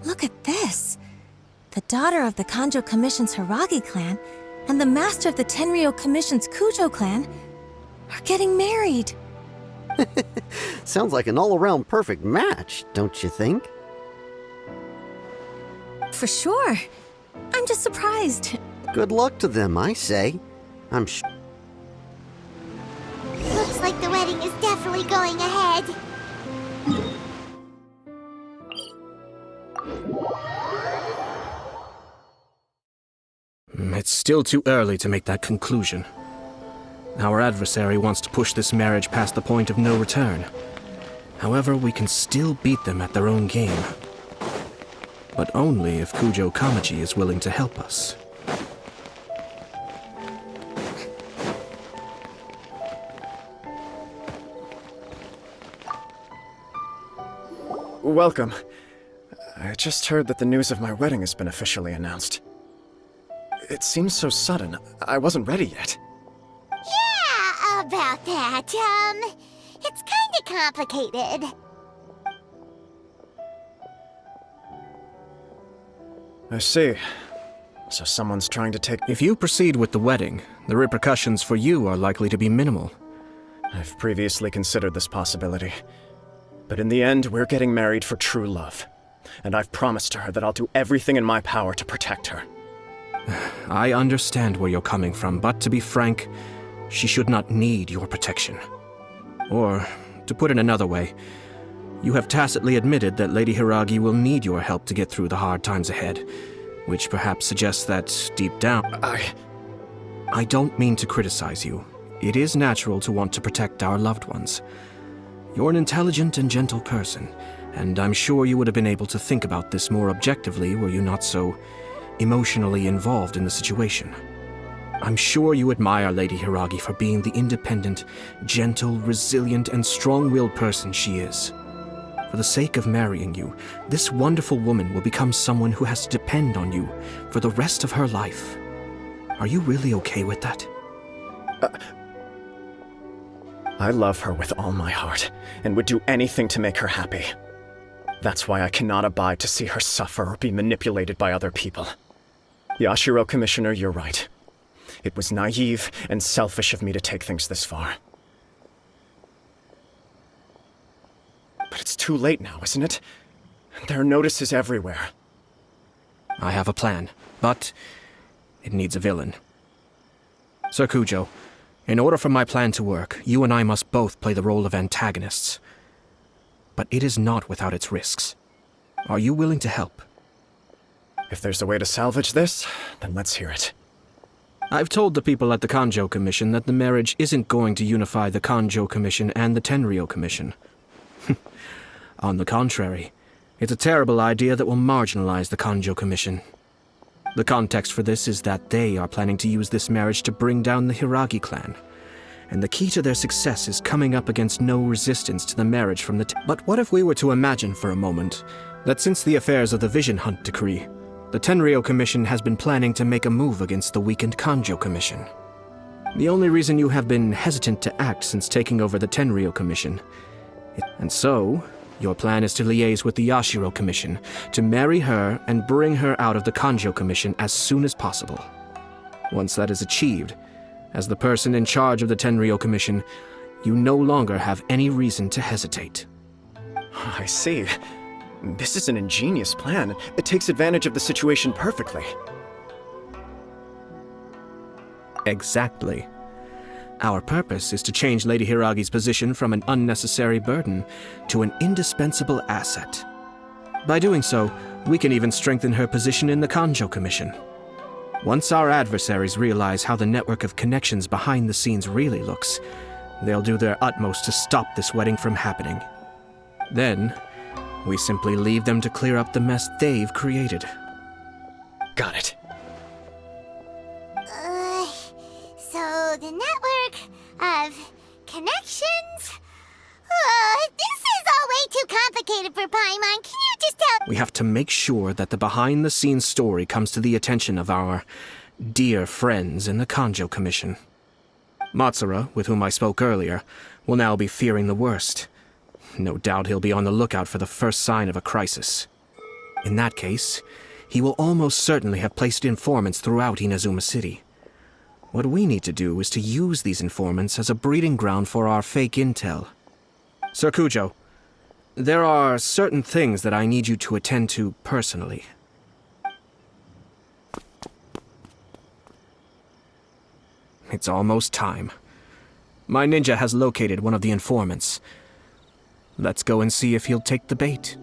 Look at this. The daughter of the Kanjo Commission's Hiragi clan and the master of the Tenryou Commission's Kujo clan are getting married. Sounds like an all-around perfect match, don't you think? For sure. I'm just surprised. Good luck to them, I say. I'm sure. Looks like the wedding is definitely going ahead. It's still too early to make that conclusion. Our adversary wants to push this marriage past the point of no return. However, we can still beat them at their own game. But only if Kujo Kamaji is willing to help us. Welcome. I just heard that the news of my wedding has been officially announced. It seems so sudden. I wasn't ready yet. Yeah, about that. It's kinda complicated. I see. So someone's trying to take... If you proceed with the wedding, the repercussions for you are likely to be minimal. I've previously considered this possibility. But in the end, we're getting married for true love. And I've promised her that I'll do everything in my power to protect her. I understand where you're coming from, but to be frank, she should not need your protection. Or, to put it another way, you have tacitly admitted that Lady Hiragi will need your help to get through the hard times ahead, which perhaps suggests that, deep down... I don't mean to criticize you. It is natural to want to protect our loved ones. You're an intelligent and gentle person, and I'm sure you would have been able to think about this more objectively were you not so emotionally involved in the situation. I'm sure you admire Lady Hiragi for being the independent, gentle, resilient, and strong-willed person she is. For the sake of marrying you, this wonderful woman will become someone who has to depend on you for the rest of her life. Are you really okay with that? I love her with all my heart, and would do anything to make her happy. That's why I cannot abide to see her suffer or be manipulated by other people. Yashiro Commissioner, you're right. It was naive and selfish of me to take things this far. But it's too late now, isn't it? There are notices everywhere. I have a plan, but it needs a villain. Sir Kujo, in order for my plan to work, you and I must both play the role of antagonists. But it is not without its risks. Are you willing to help? If there's a way to salvage this, then let's hear it. I've told the people at the Kanjo Commission that the marriage isn't going to unify the Kanjo Commission and the Tenryou Commission. On the contrary, it's a terrible idea that will marginalize the Kanjo Commission. The context for this is that they are planning to use this marriage to bring down the Hiragi clan. And the key to their success is coming up against no resistance to the marriage from the But what if we were to imagine for a moment that since the affairs of the Vision Hunt Decree, the Tenryou Commission has been planning to make a move against the weakened Kanjo Commission? The only reason you have been hesitant to act since taking over the Tenryou Commission. And so, your plan is to liaise with the Yashiro Commission, to marry her and bring her out of the Kanjo Commission as soon as possible. Once that is achieved, as the person in charge of the Tenryou Commission, you no longer have any reason to hesitate. I see. This is an ingenious plan. It takes advantage of the situation perfectly. Exactly. Our purpose is to change Lady Hiragi's position from an unnecessary burden to an indispensable asset. By doing so, we can even strengthen her position in the Kanjo Commission. Once our adversaries realize how the network of connections behind the scenes really looks, they'll do their utmost to stop this wedding from happening. Then, we simply leave them to clear up the mess they've created. Got it. So the network of connections? This is all way too complicated for Paimon. Can you just tell... We have to make sure that the behind-the-scenes story comes to the attention of our dear friends in the Kanjo Commission. Matsura, with whom I spoke earlier, will now be fearing the worst. No doubt he'll be on the lookout for the first sign of a crisis. In that case, He will almost certainly have placed informants throughout Inazuma City. What we need to do is to use these informants as a breeding ground for our fake intel. Sir Kujo, there are certain things that I need you to attend to personally. It's almost time. My ninja has located one of the informants. Let's go and see if he'll take the bait.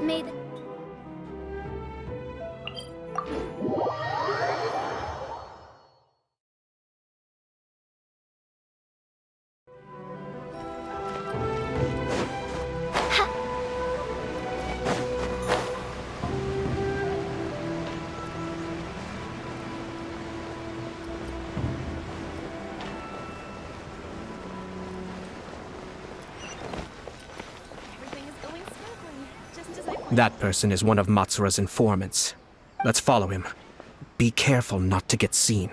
May the That person is one of Matsura's informants. Let's follow him. Be careful not to get seen.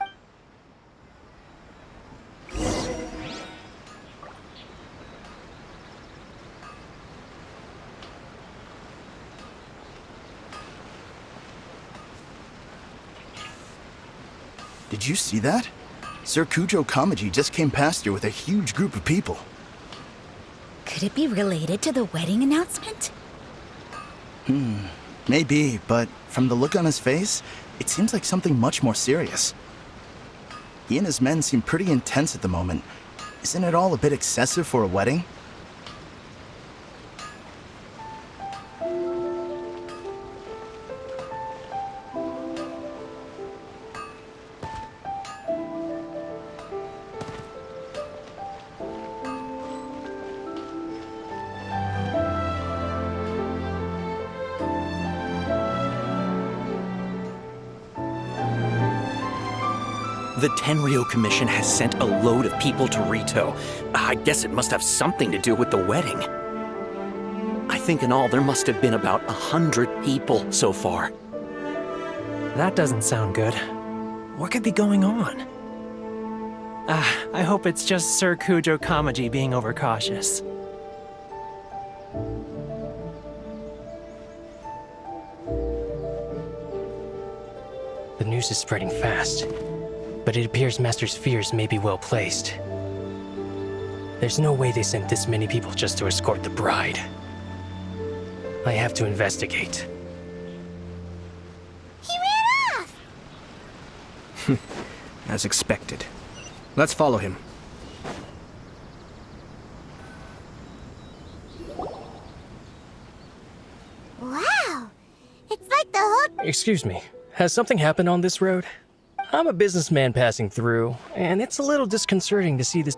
Did you see that? Sir Kujo Kamaji just came past here with a huge group of people. Could it be related to the wedding announcement? Maybe, but from the look on his face, it seems like something much more serious. He and his men seem pretty intense at the moment. Isn't it all a bit excessive for a wedding? The Tenryo Commission has sent a load of people to Rito. I guess it must have something to do with the wedding. I think in all there must have been about 100 people so far. That doesn't sound good. What could be going on? I hope it's just Sir Kujo Kamaji being overcautious. The news is spreading fast, but it appears Master's fears may be well placed. There's no way they sent this many people just to escort the bride. I have to investigate. He ran off! As expected. Let's follow him. Wow! It's like the whole... Excuse me, has something happened on this road? I'm a businessman passing through, and it's a little disconcerting to see this.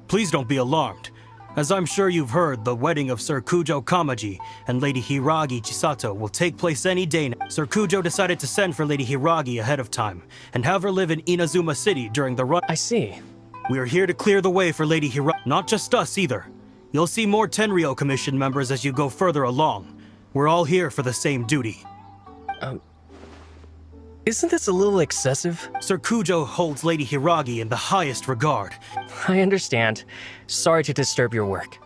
Please don't be alarmed. As I'm sure you've heard, the wedding of Sir Kujo Kamaji and Lady Hiragi Chisato will take place any day now. Sir Kujo decided to send for Lady Hiragi ahead of time and have her live in Inazuma City during the run. I see. We are here to clear the way for Lady Hiragi. Not just us either. You'll see more Tenryo Commission members as you go further along. We're all here for the same duty. Isn't this a little excessive? Sir Kujo holds Lady Hiragi in the highest regard. I understand. Sorry to disturb your work.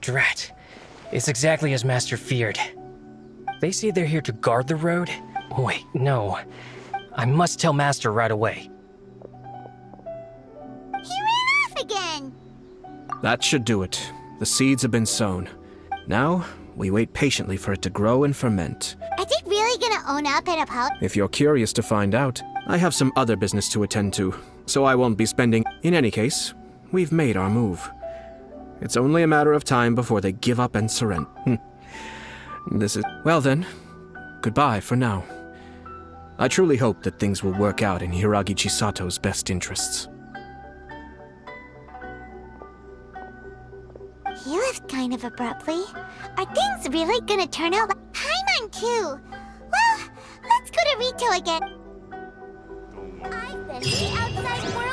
Drat. It's exactly as Master feared. They say they're here to guard the road? Wait, no. I must tell Master right away. He ran off again! That should do it. The seeds have been sown. Now, we wait patiently for it to grow and ferment. Are they really gonna own up and apologize? If you're curious to find out, I have some other business to attend to, so I won't be spending... In any case, we've made our move. It's only a matter of time before they give up and surrender. This is... Well then, goodbye for now. I truly hope that things will work out in Hiragi Chisato's best interests. He left kind of abruptly. Are things really gonna turn out like Paimon too? Well, let's go to Rito again. I've been to the outside world.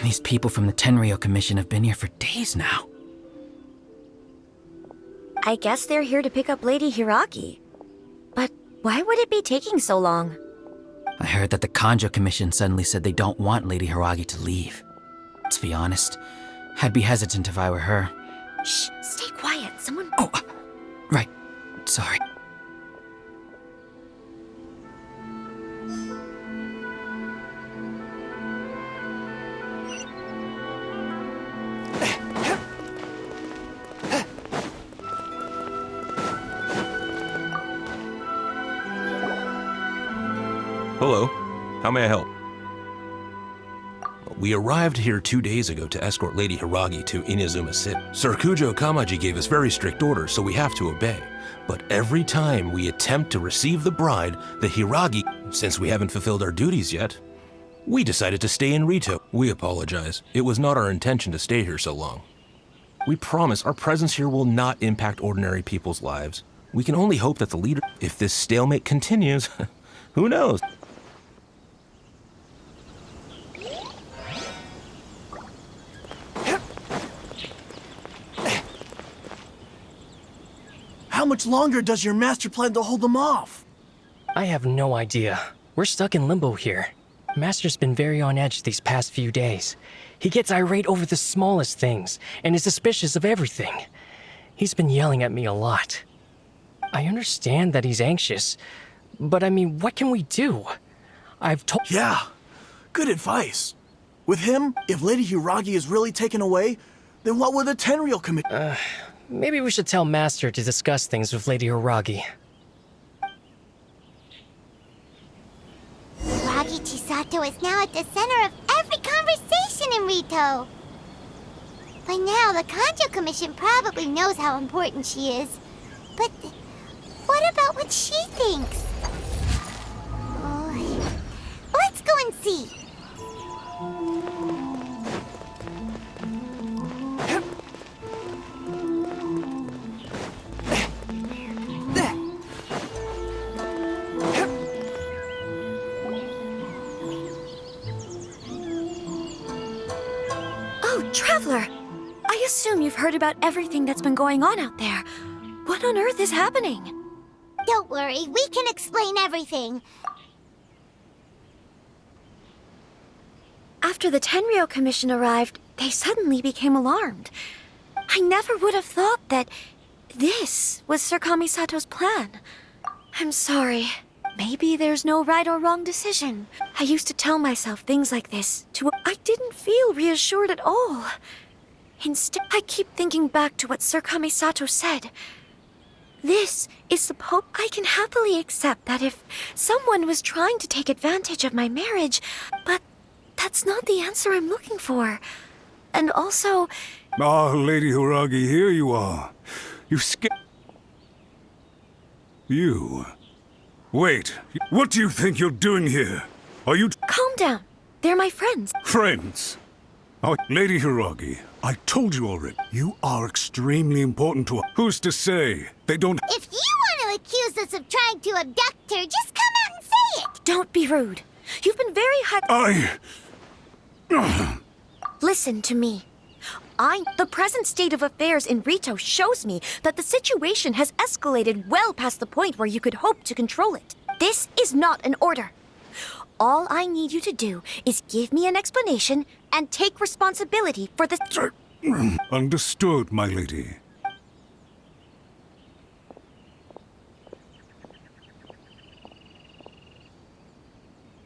These people from the Tenryou Commission have been here for days now. I guess they're here to pick up Lady Hiragi. But why would it be taking so long? I heard that the Kanjo Commission suddenly said they don't want Lady Hiragi to leave. To be honest, I'd be hesitant if I were her. Shh, stay quiet. Someone... Oh, right. Sorry. Hello. How may I help? We arrived here 2 days ago to escort Lady Hiragi to Inazuma City. Sir Kujo Kamaji gave us very strict orders, so we have to obey. But every time we attempt to receive the bride, the Hiragi, since we haven't fulfilled our duties yet, we decided to stay in Rito. We apologize. It was not our intention to stay here so long. We promise our presence here will not impact ordinary people's lives. We can only hope that the leader... If this stalemate continues, who knows? How much longer does your master plan to hold them off? I have no idea. We're stuck in limbo here. Master's been very on edge these past few days. He gets irate over the smallest things and is suspicious of everything. He's been yelling at me a lot. I understand that he's anxious, but I mean, what can we do? I've told— Yeah, good advice. With him, if Lady Hiragi is really taken away, then what will the Tenryou Commission— Maybe we should tell Master to discuss things with Lady Hiragi. Hiragi Chisato is now at the center of every conversation in Rito. By now, the Kanjo Commission probably knows how important she is. But what about what she thinks? Oh, let's go and see. Traveler, I assume you've heard about everything that's been going on out there. What on earth is happening? Don't worry, we can explain everything. After the Tenryou Commission arrived, they suddenly became alarmed. I never would have thought that this was Sir Kamisato's plan. I'm sorry. Maybe there's no right or wrong decision. I used to tell myself things like this I didn't feel reassured at all. Instead, I keep thinking back to what Sir Kamisato said. This is the Pope. I can happily accept that if someone was trying to take advantage of my marriage, but that's not the answer I'm looking for. And also... Ah, Lady Hiragi, here you are. You've You... Wait, what do you think you're doing here? Are you... Calm down. They're my friends. Friends? Oh, Lady Hiragi, I told you already. You are extremely important to us. Who's to say they don't... If you want to accuse us of trying to abduct her, just come out and say it! Don't be rude. You've been very Listen to me. The present state of affairs in Rito shows me that the situation has escalated well past the point where you could hope to control it. This is not an order. All I need you to do is give me an explanation and take responsibility for the... Understood, my lady.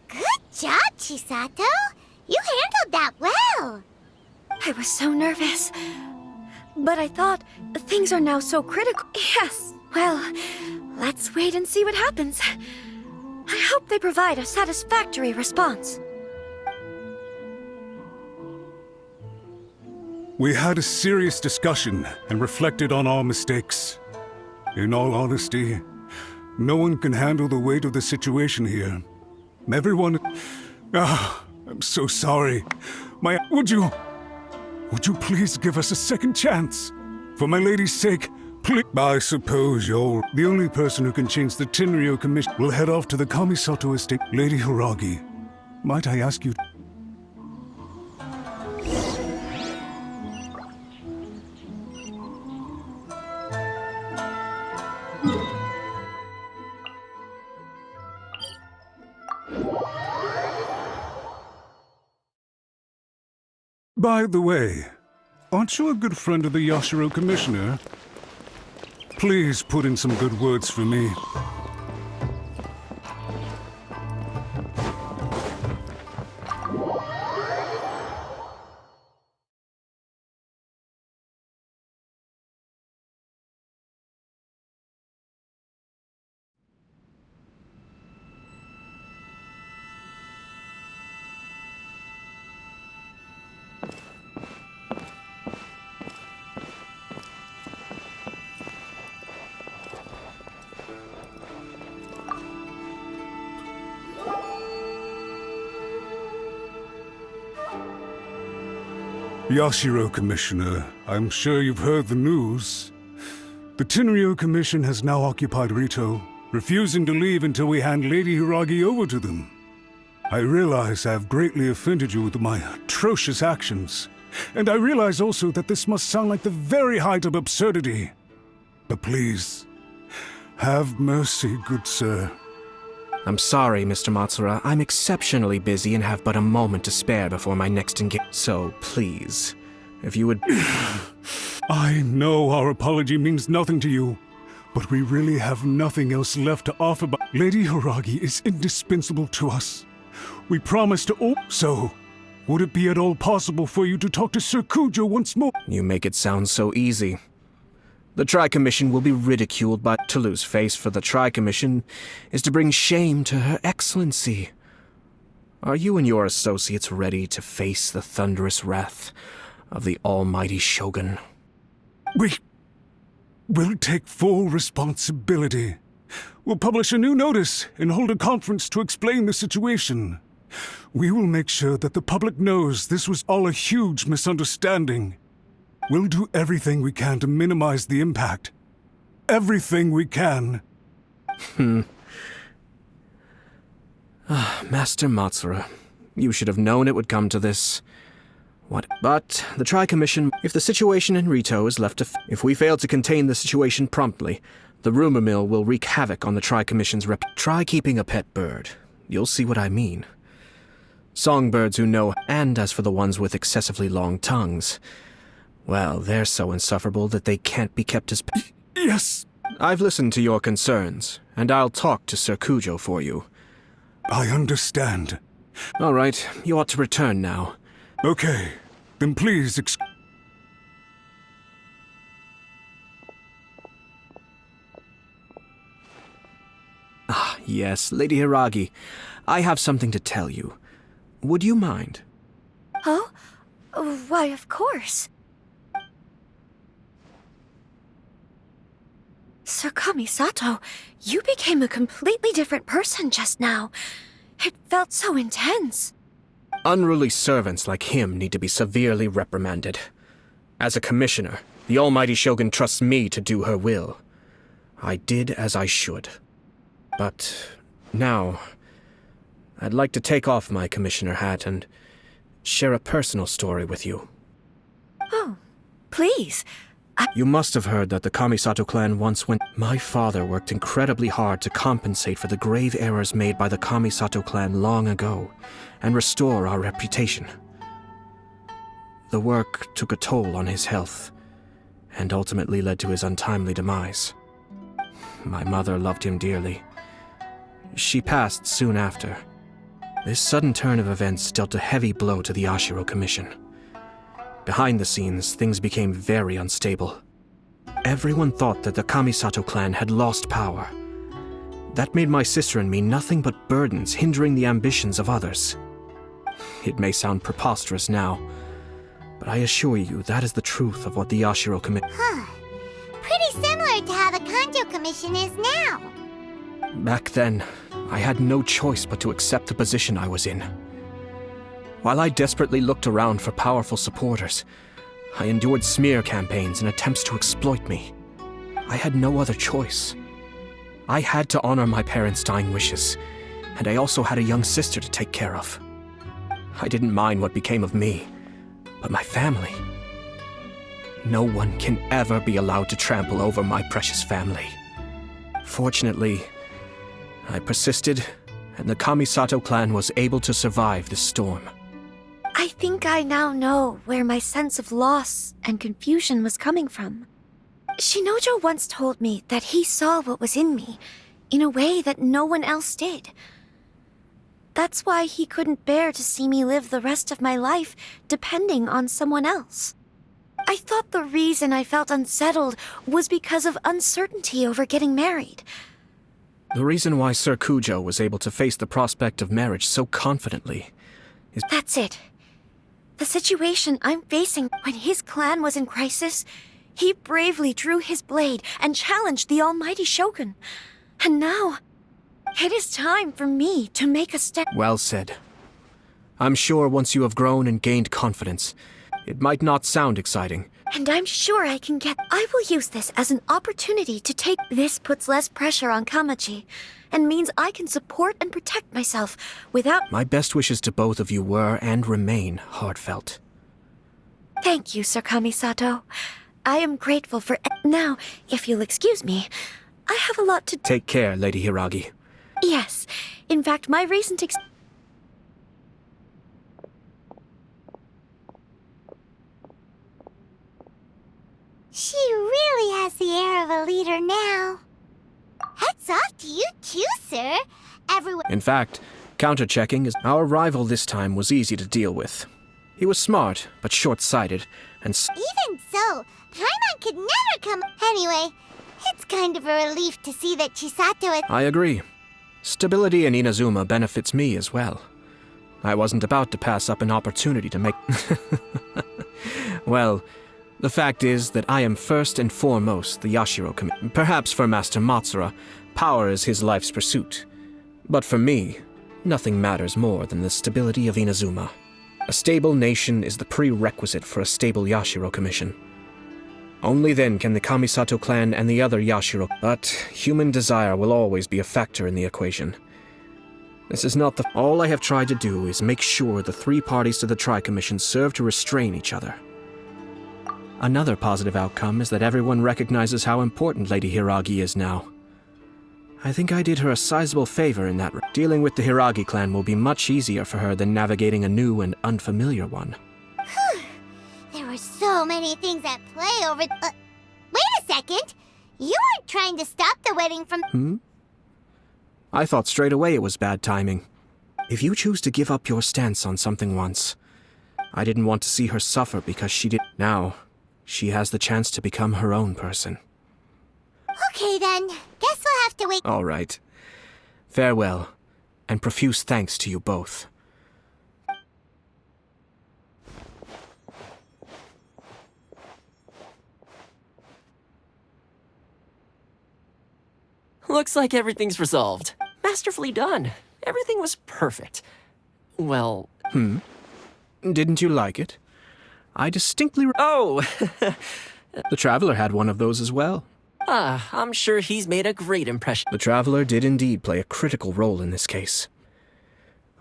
Good job, Chisato. You handled that well. I was so nervous. But I thought, things are now so critical. Yes, well, let's wait and see what happens. I hope they provide a satisfactory response. We had a serious discussion and reflected on our mistakes. In all honesty, no one can handle the weight of the situation here. Everyone... I'm so sorry. Would you please give us a second chance? For my lady's sake, please. I suppose you're the only person who can change the Tenryou Commission. We'll head off to the Kamisato estate. Lady Hiragi, might I ask you... By the way, aren't you a good friend of the Yashiro Commissioner? Please put in some good words for me. Yashiro Commissioner, I'm sure you've heard the news. The Tenryou Commission has now occupied Rito, refusing to leave until we hand Lady Hiragi over to them. I realize I have greatly offended you with my atrocious actions, and I realize also that this must sound like the very height of absurdity. But please, have mercy, good sir. I'm sorry, Mr. Matsura. I'm exceptionally busy and have but a moment to spare before my next engagement. So, please, if you would... I know our apology means nothing to you, but we really have nothing else left to offer but Lady Hiragi is indispensable to us. We promise to So, would it be at all possible for you to talk to Sir Kujo once more? You make it sound so easy. The Tri-Commission will be ridiculed, but to lose face for the Tri-Commission is to bring shame to Her Excellency. Are you and your associates ready to face the thunderous wrath of the almighty Shogun? We'll take full responsibility. We'll publish a new notice and hold a conference to explain the situation. We will make sure that the public knows this was all a huge misunderstanding. We'll do everything we can to minimize the impact. Everything we can. Master Matsura, you should have known it would come to this. But the Tri-Commission, if the situation in Rito is left to... If we fail to contain the situation promptly, the rumor mill will wreak havoc on the Tri-Commission's rep... Try keeping a pet bird. You'll see what I mean. Songbirds who know... And as for the ones with excessively long tongues... Well, they're so insufferable that they can't be kept as... Yes! I've listened to your concerns, and I'll talk to Sir Kujo for you. I understand. All right, you ought to return now. Okay, then please Yes, Lady Hiragi. I have something to tell you. Would you mind? Oh? Why, of course. Sir Kamisato, you became a completely different person just now. It felt so intense. Unruly servants like him need to be severely reprimanded. As a commissioner, the almighty Shogun trusts me to do her will. I did as I should. But now, I'd like to take off my commissioner hat and share a personal story with you. Oh, please. You must have heard that the Kamisato clan once went... My father worked incredibly hard to compensate for the grave errors made by the Kamisato clan long ago, and restore our reputation. The work took a toll on his health, and ultimately led to his untimely demise. My mother loved him dearly. She passed soon after. This sudden turn of events dealt a heavy blow to the Yashiro Commission. Behind the scenes, things became very unstable. Everyone thought that the Kamisato clan had lost power. That made my sister and me nothing but burdens hindering the ambitions of others. It may sound preposterous now, but I assure you that is the truth of what the Yashiro Commission... Huh. Pretty similar to how the Kanjo Commission is now. Back then, I had no choice but to accept the position I was in. While I desperately looked around for powerful supporters, I endured smear campaigns and attempts to exploit me. I had no other choice. I had to honor my parents' dying wishes, and I also had a young sister to take care of. I didn't mind what became of me, but my family. No one can ever be allowed to trample over my precious family. Fortunately, I persisted, and the Kamisato clan was able to survive this storm. I think I now know where my sense of loss and confusion was coming from. Shinojo once told me that he saw what was in me, in a way that no one else did. That's why he couldn't bear to see me live the rest of my life depending on someone else. I thought the reason I felt unsettled was because of uncertainty over getting married. The reason why Sir Kujo was able to face the prospect of marriage so confidently is... That's it. The situation I'm facing when his clan was in crisis, he bravely drew his blade and challenged the almighty Shogun. And now, it is time for me to make a step... Well said. I'm sure once you have grown and gained confidence, it might not sound exciting. And I'm sure I can get... I will use this as an opportunity to take... This puts less pressure on Kamaji, and means I can support and protect myself without... My best wishes to both of you were and remain heartfelt. Thank you, Sir Kamisato. I am grateful for... Now, if you'll excuse me, I have a lot to... Take care, Lady Hiragi. Yes. In fact, my recent She really has the air of a leader now. Hats off to you too, sir. Everyone... In fact, counter-checking is... Our rival this time was easy to deal with. He was smart, but short-sighted, and... Even so, Paimon could never come... Anyway, it's kind of a relief to see that Chisato is... I agree. Stability in Inazuma benefits me as well. I wasn't about to pass up an opportunity to make... Well, the fact is that I am first and foremost the Yashiro Commission. Perhaps for Master Matsura, power is his life's pursuit. But for me, nothing matters more than the stability of Inazuma. A stable nation is the prerequisite for a stable Yashiro Commission. Only then can the Kamisato clan and the other Yashiro... But human desire will always be a factor in the equation. This is not the... All I have tried to do is make sure the three parties to the Tri-Commission serve to restrain each other. Another positive outcome is that everyone recognizes how important Lady Hiragi is now. I think I did her a sizable favor in that. Dealing with the Hiragi clan will be much easier for her than navigating a new and unfamiliar one. There were so many things at play over... wait a second! You weren't trying to stop the wedding from... I thought straight away it was bad timing. If you choose to give up your stance on something once, I didn't want to see her suffer because she did... Now, she has the chance to become her own person. Okay then, guess we'll have to wait... All right. Farewell, and profuse thanks to you both. Looks like everything's resolved. Masterfully done. Everything was perfect. Well... Didn't you like it? I distinctly... Oh! The Traveler had one of those as well. I'm sure he's made a great impression. The Traveler did indeed play a critical role in this case.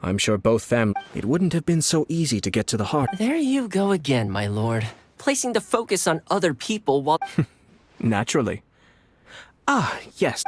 I'm sure both families... It wouldn't have been so easy to get to the heart... There you go again, my lord. Placing the focus on other people while... Naturally. Ah, yes.